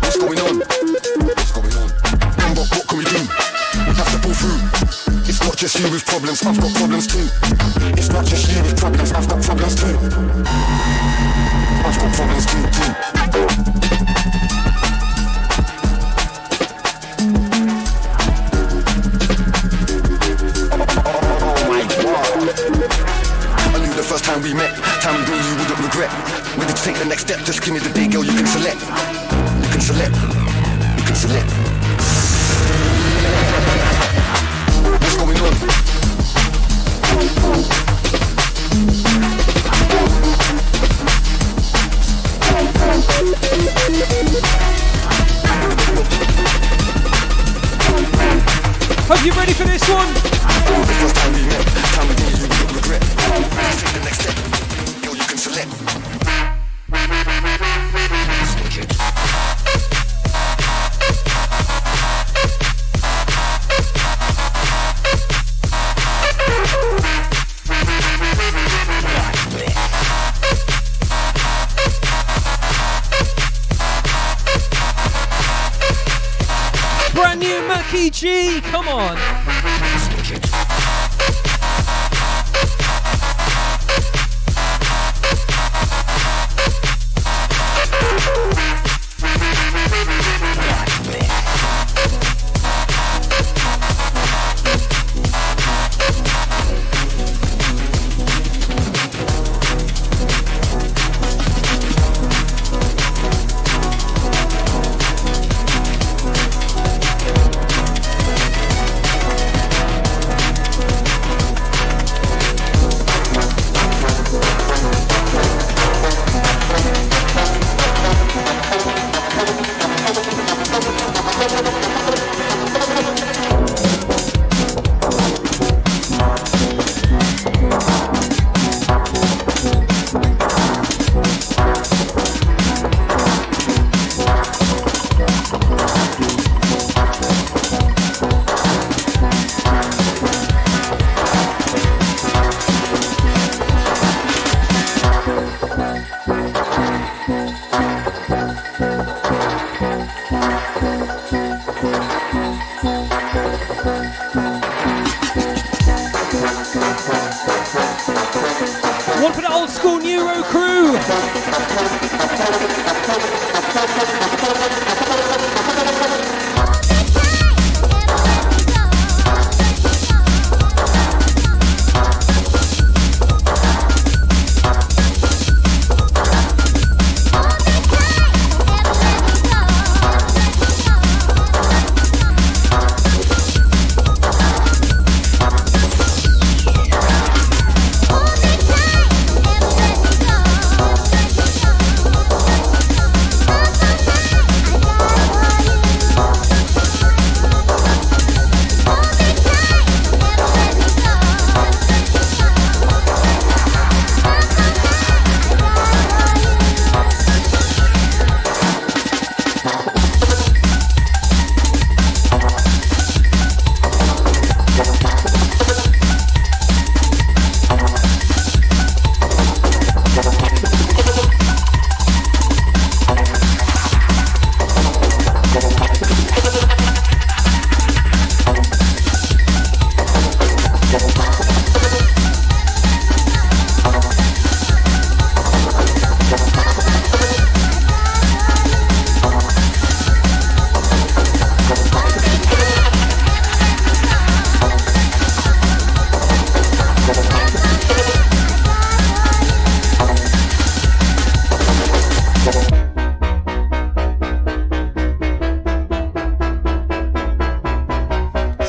What's going on? What's going on? Then what can we do? We have to pull through. It's not just you with problems, I've got problems too. It's not just you with problems, I've got problems too. I've got problems too. The first time we met, time with me you wouldn't regret. Ready to take the next step, just give me the day, girl, you can select. You can select. You can select. What's going on? Hope you're ready for this one. The first time we met, time with me you wouldn't regret. Take the next step, yo, you can select. Brand new Mackie G, come on. One for the old school Neuro crew.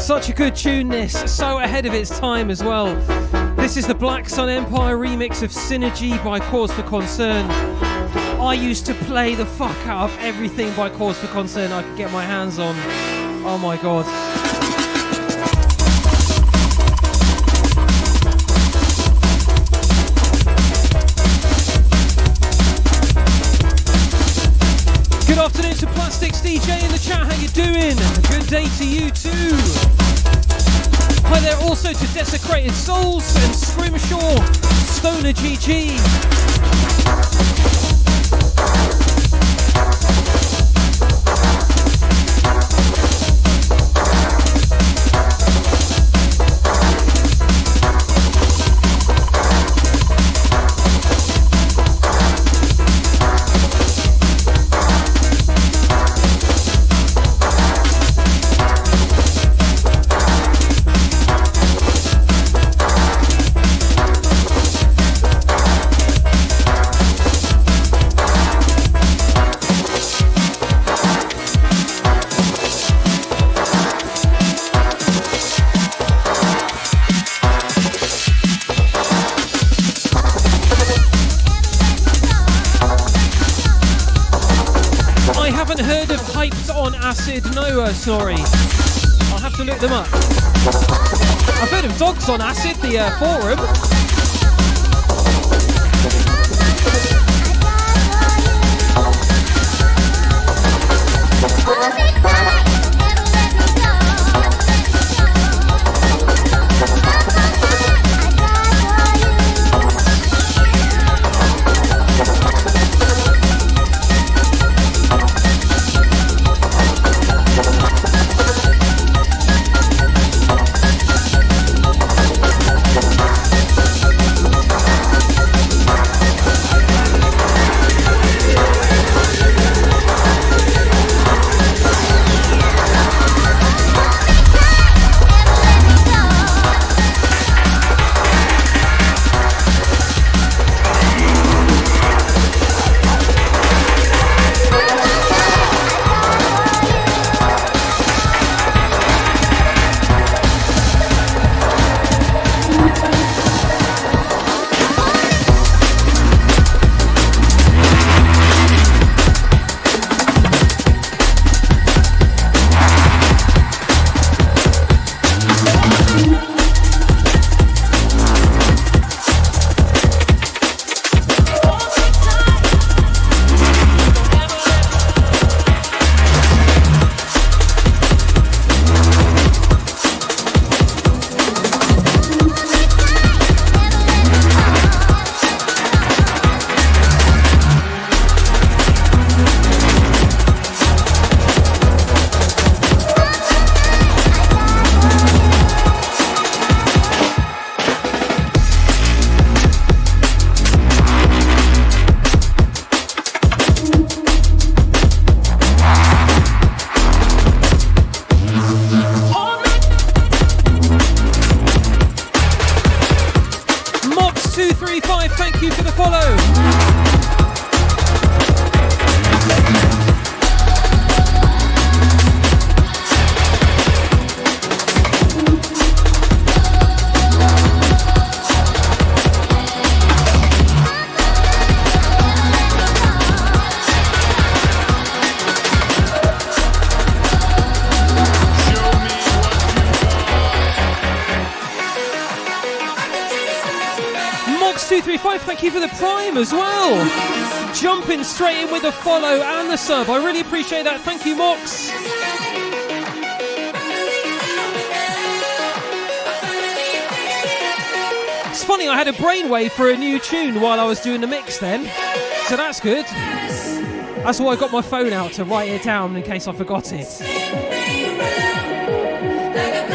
Such a good tune this, so ahead of its time as well. This is the Black Sun Empire remix of Synergy by Cause for Concern. I used to play the fuck out of everything by Cause for Concern I could get my hands on. Oh my god. Good afternoon to Plastics DJ in the chat, how you doing? Good day to you too. Hi there also to Desecrated Souls and Scrimshaw, Stoner GG. No, sorry. I'll have to look them up. I've heard of Dogs on Acid, the forum. Thank you for the Prime as well. Jumping straight in with the follow and the sub. I really appreciate that. Thank you, Mox. It's funny, I had a brainwave for a new tune while I was doing the mix then. So that's good. That's why I got my phone out to write it down in case I forgot it.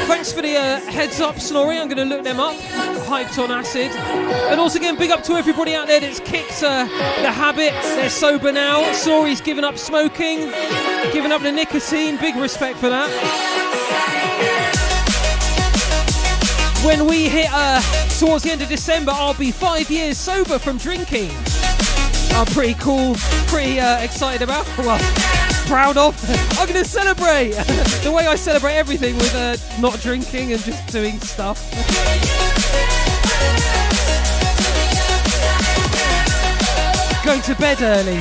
Thanks for the heads up, Snorri. I'm going to look them up. Hyped on Acid. And also again, big up to everybody out there that's kicked the habit. They're sober now. Snorri's given up smoking, given up the nicotine. Big respect for that. When we hit towards the end of December, I'll be 5 years sober from drinking. I'm pretty cool, pretty excited about. Well, proud of. I'm going to celebrate the way I celebrate everything with not drinking and just doing stuff. Going to bed early.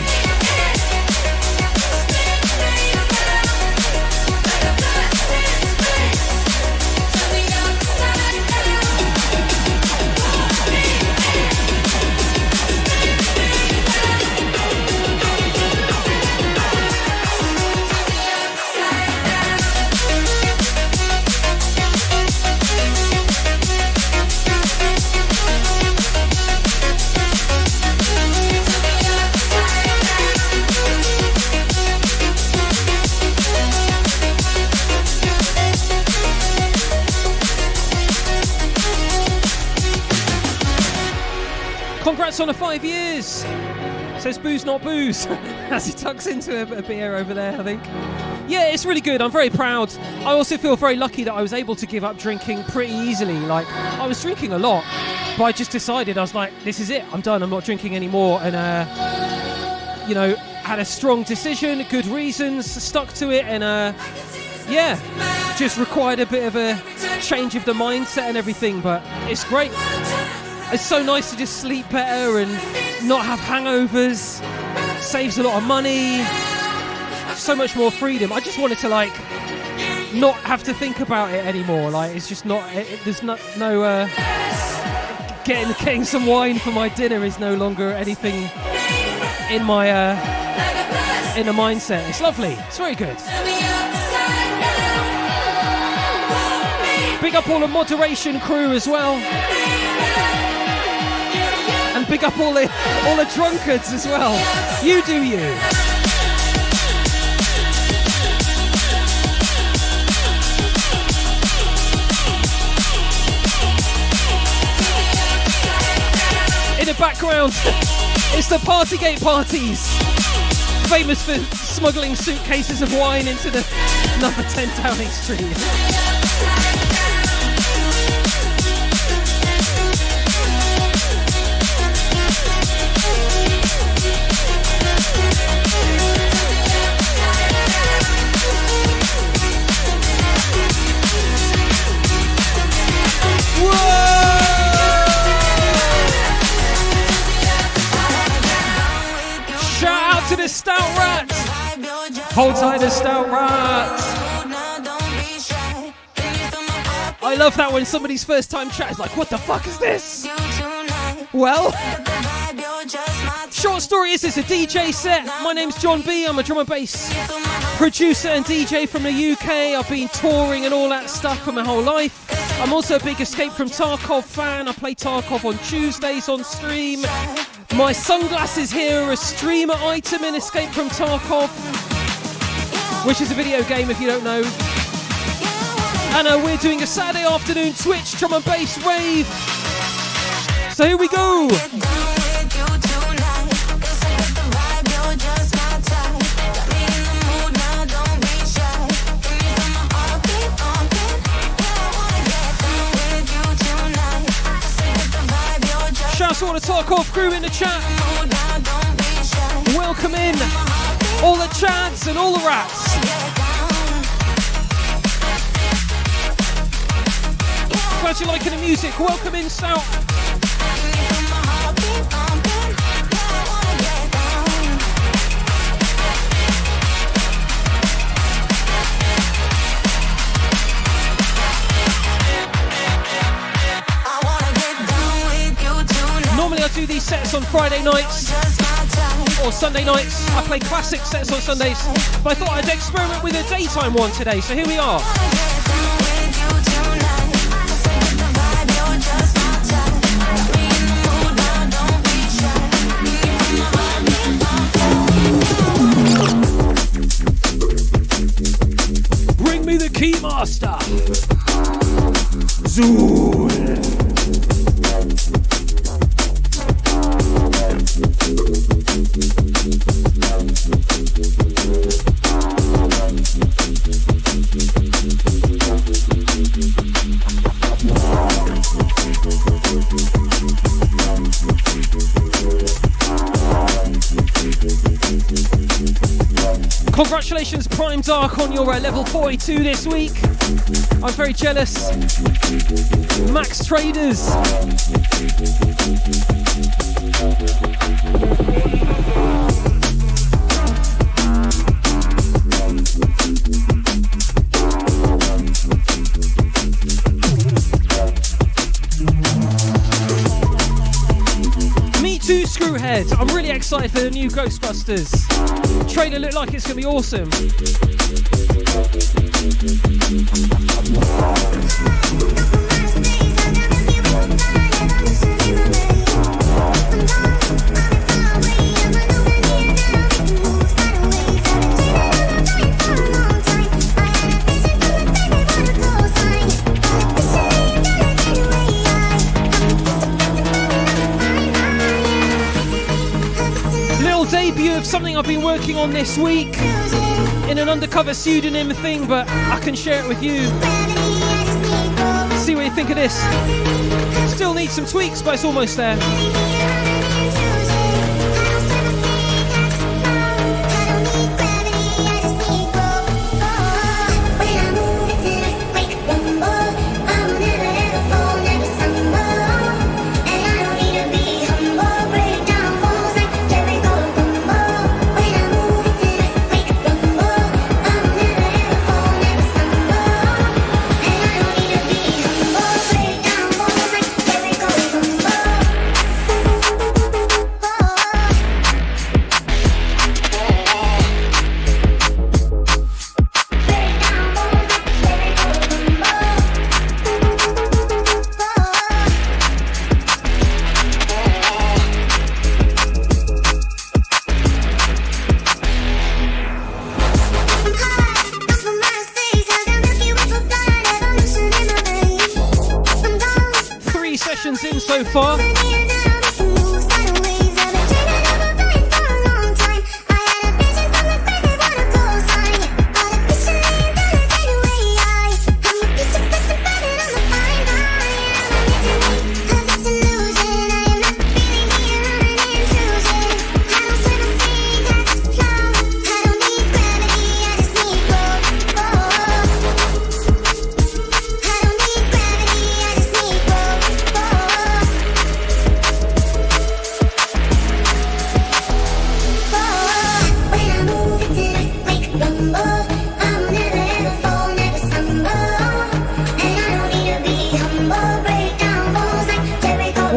Congrats on the 5 years, says Booze Not Booze, as he tucks into a beer over there, I think. Yeah, it's really good. I'm very proud. I also feel very lucky that I was able to give up drinking pretty easily. Like, I was drinking a lot, but I just decided, I was like, this is it. I'm done. I'm not drinking anymore. And, you know, had a strong decision, good reasons, stuck to it. And, yeah, just required a bit of a change of the mindset and everything. But it's great. It's so nice to just sleep better and not have hangovers. Saves a lot of money. So much more freedom. I just wanted to, like, not have to think about it anymore. Like, it's just not. There's no. Getting some wine for my dinner is no longer anything in my in the mindset. It's lovely. It's very good. Big up all the moderation crew as well. And big up all the drunkards as well. You do you. In the background, it's the Partygate parties. Famous for smuggling suitcases of wine into the number 10 Downing Street. To the Stout Rats. Hold tight, the Stout Rats. I love that when somebody's first time chat is like, what the fuck is this? Well, short story is it's a DJ set. My name's John B. I'm a drum and bass producer and DJ from the UK. I've been touring and all that stuff for my whole life. I'm also a big Escape from Tarkov fan. I play Tarkov on Tuesdays on stream. My sunglasses here are a streamer item in Escape from Tarkov, which is a video game if you don't know. And we're doing a Saturday afternoon Twitch drum and bass rave. So here we go. Shouts to all the Tarkov crew in the chat. Welcome in all the chads and all the rats. Glad you're liking the music. Welcome in, Stout. Normally I do these sets on Friday nights or Sunday nights. I play classic sets on Sundays, but I thought I'd experiment with a daytime one today, so here we are. Bring me the Keymaster. Zool. Congratulations, Prime Dark, on your level 42 this week. I'm very jealous. Max Traders. Me too, Screwhead. I'm really excited for the new Ghostbusters. Trailer looked like it's going to be awesome. Debut of something I've been working on this week in an undercover pseudonym thing, but I can share it with you. See what you think of this. Still needs some tweaks, but it's almost there. So far.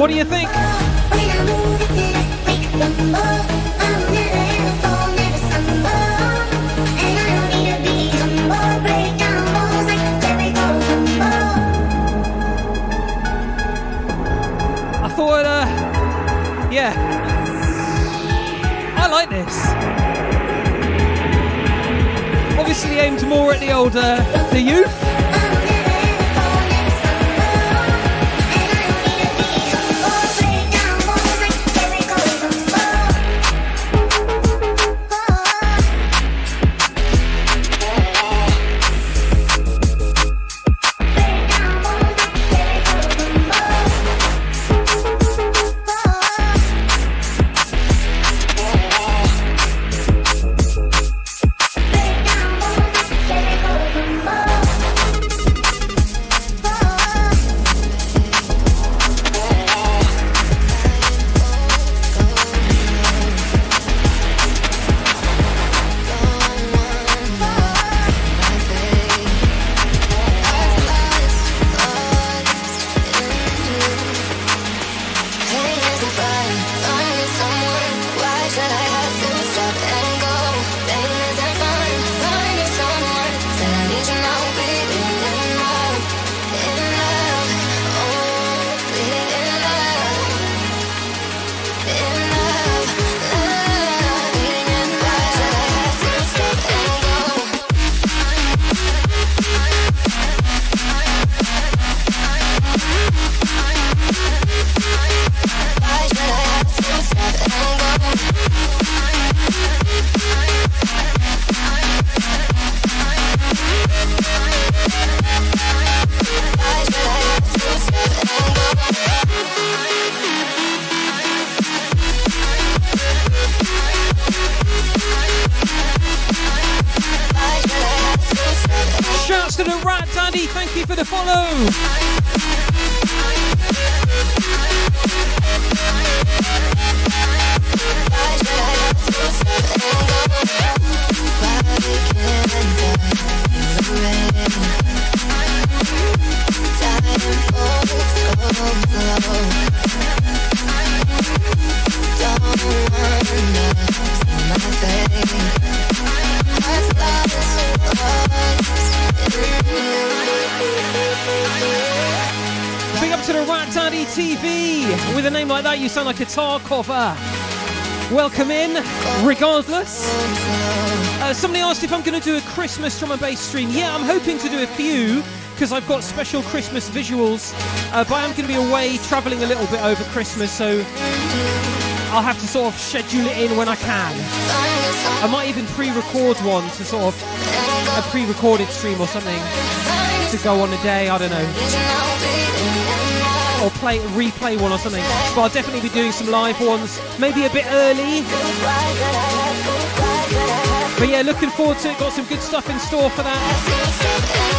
What do you think? I thought, yeah, I like this. Obviously aimed more at the older, the youth. to the Rat Daddy. Thank you for the follow. Big up to the Rat Daddy TV. With a name like that, you sound like a guitar cover. Welcome in, regardless. Somebody asked if I'm going to do a Christmas drum and bass stream. Yeah, I'm hoping to do a few, because I've got special Christmas visuals. But I'm going to be away, travelling a little bit over Christmas, so I'll have to sort of schedule it in when I can. I might even pre-record one to sort of a pre-recorded stream or something to go on a day, I don't know. Or replay one or something. But I'll definitely be doing some live ones, maybe a bit early. But yeah, looking forward to it. Got some good stuff in store for that.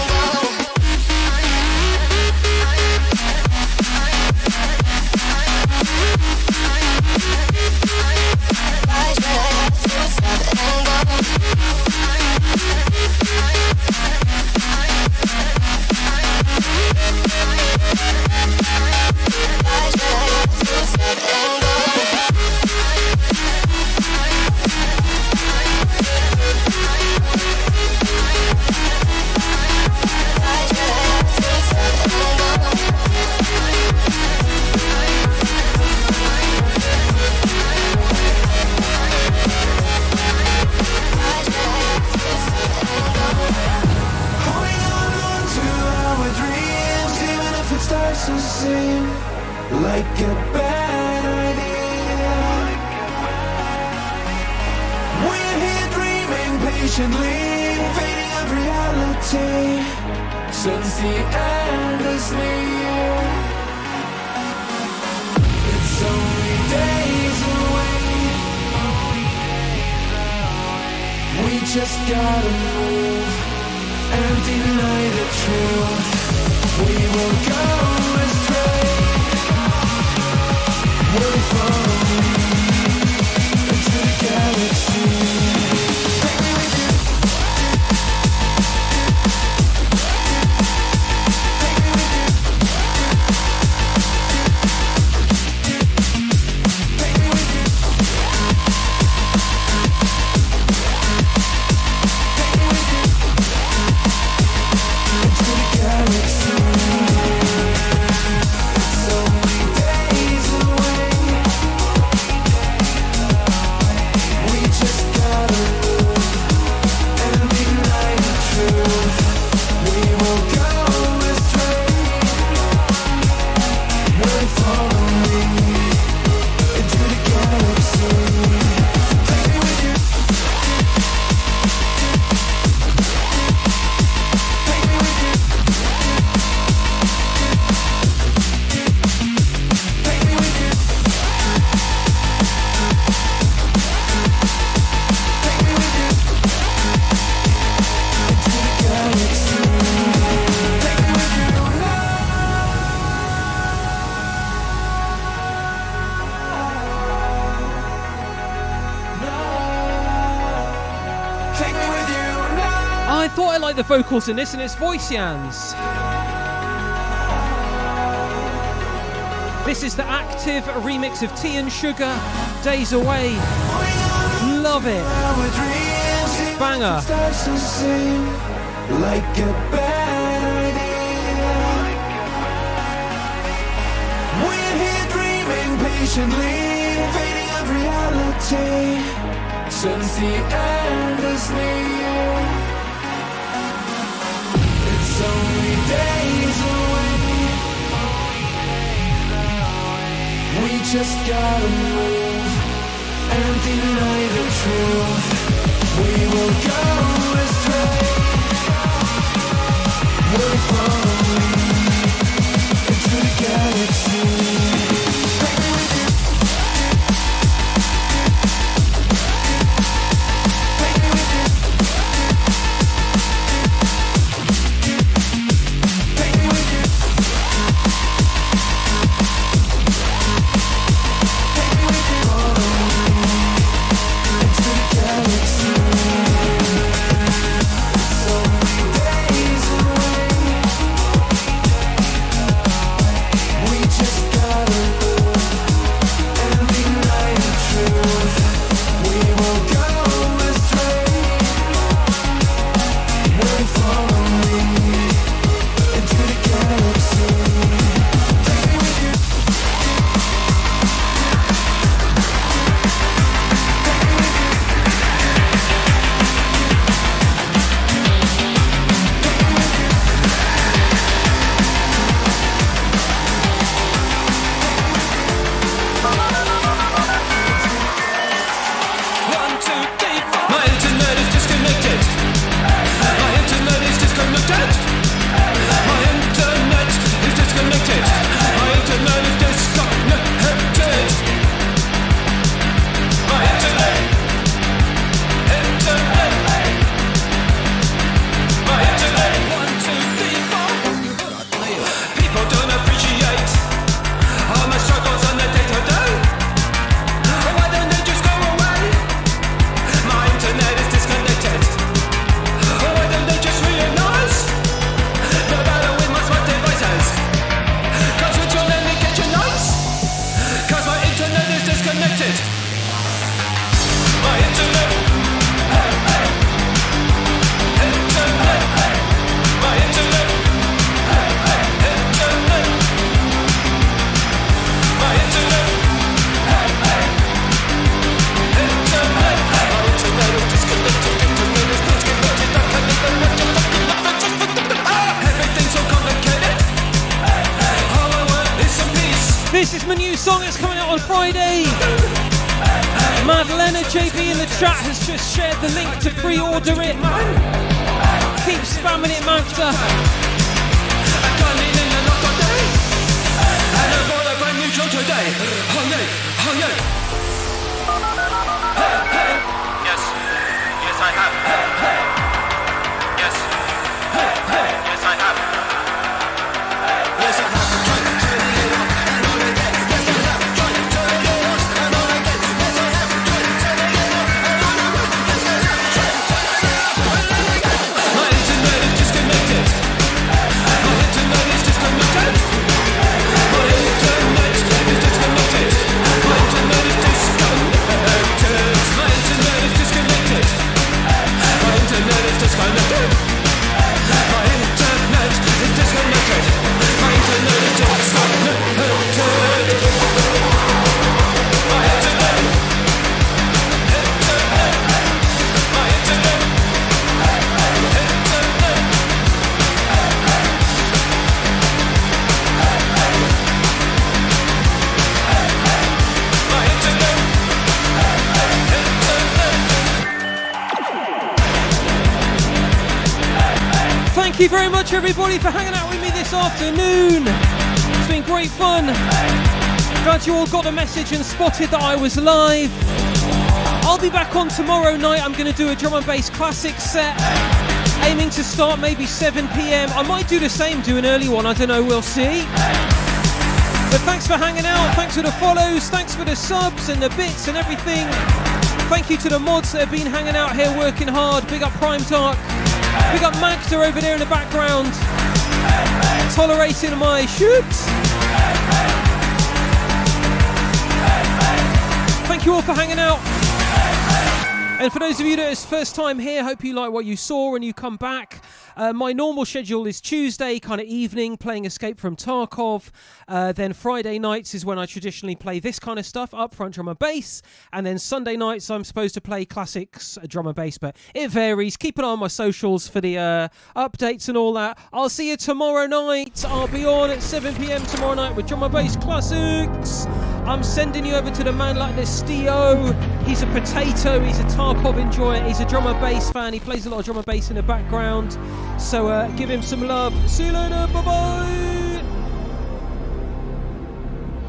The vocals in this, and it's voice Yans. This is the active remix of Tea and Sugar, Days Away. Love it. Banger. Like a bad idea. We're here dreaming patiently, fading out reality. Since the end is near. Only days away. We just gotta move and deny the truth. We will go astray. We're falling into the galaxy. Take me with you. my new song that's coming out on Friday. Madeleine JP in the chat has just shared the link to pre-order it. Keep spamming it, Magda. Yes, I have. Yes, yes, I have. Yes, I have tried to turn it off and on again. Yes, I have tried to turn it off and on again. Yes, I have tried to turn it off and on again. Yes, I have tried to turn it off and on again. My internet is disconnected. My internet is disconnected. My internet is disconnected. My internet is disconnected. My internet is disconnected. My internet is disconnected. My internet is disconnected. My internet is disconnected. My internet. My internet. Thank you very much, everybody, for hanging out with me this afternoon. It's been great fun. Glad you all got the message and spotted that I was live. I'll be back on tomorrow night. I'm going to do a drum and bass classic set, aiming to start maybe 7 p.m. I might do the same, do an early one. I don't know, we'll see. But thanks for hanging out. Thanks for the follows. Thanks for the subs and the bits and everything. Thank you to the mods that have been hanging out here working hard. Big up Prime Dark. Big up Magda over there in the background, tolerating my shoots. Thank you all for hanging out. And for those of you that is first time here, hope you like what you saw and you come back. My normal schedule is Tuesday, kind of evening, playing Escape from Tarkov. Then Friday nights is when I traditionally play this kind of stuff, Upfront drum and bass. And then Sunday nights I'm supposed to play classics, drum and bass, but it varies. Keep an eye on my socials for the updates and all that. I'll see you tomorrow night. I'll be on at 7 p.m. tomorrow night with drum and bass classics. I'm sending you over to the man like this, Stio. He's a potato, he's a Tarkov enjoyer, he's a drum and bass fan. He plays a lot of drum and bass in the background. So give him some love. See you later, bye-bye.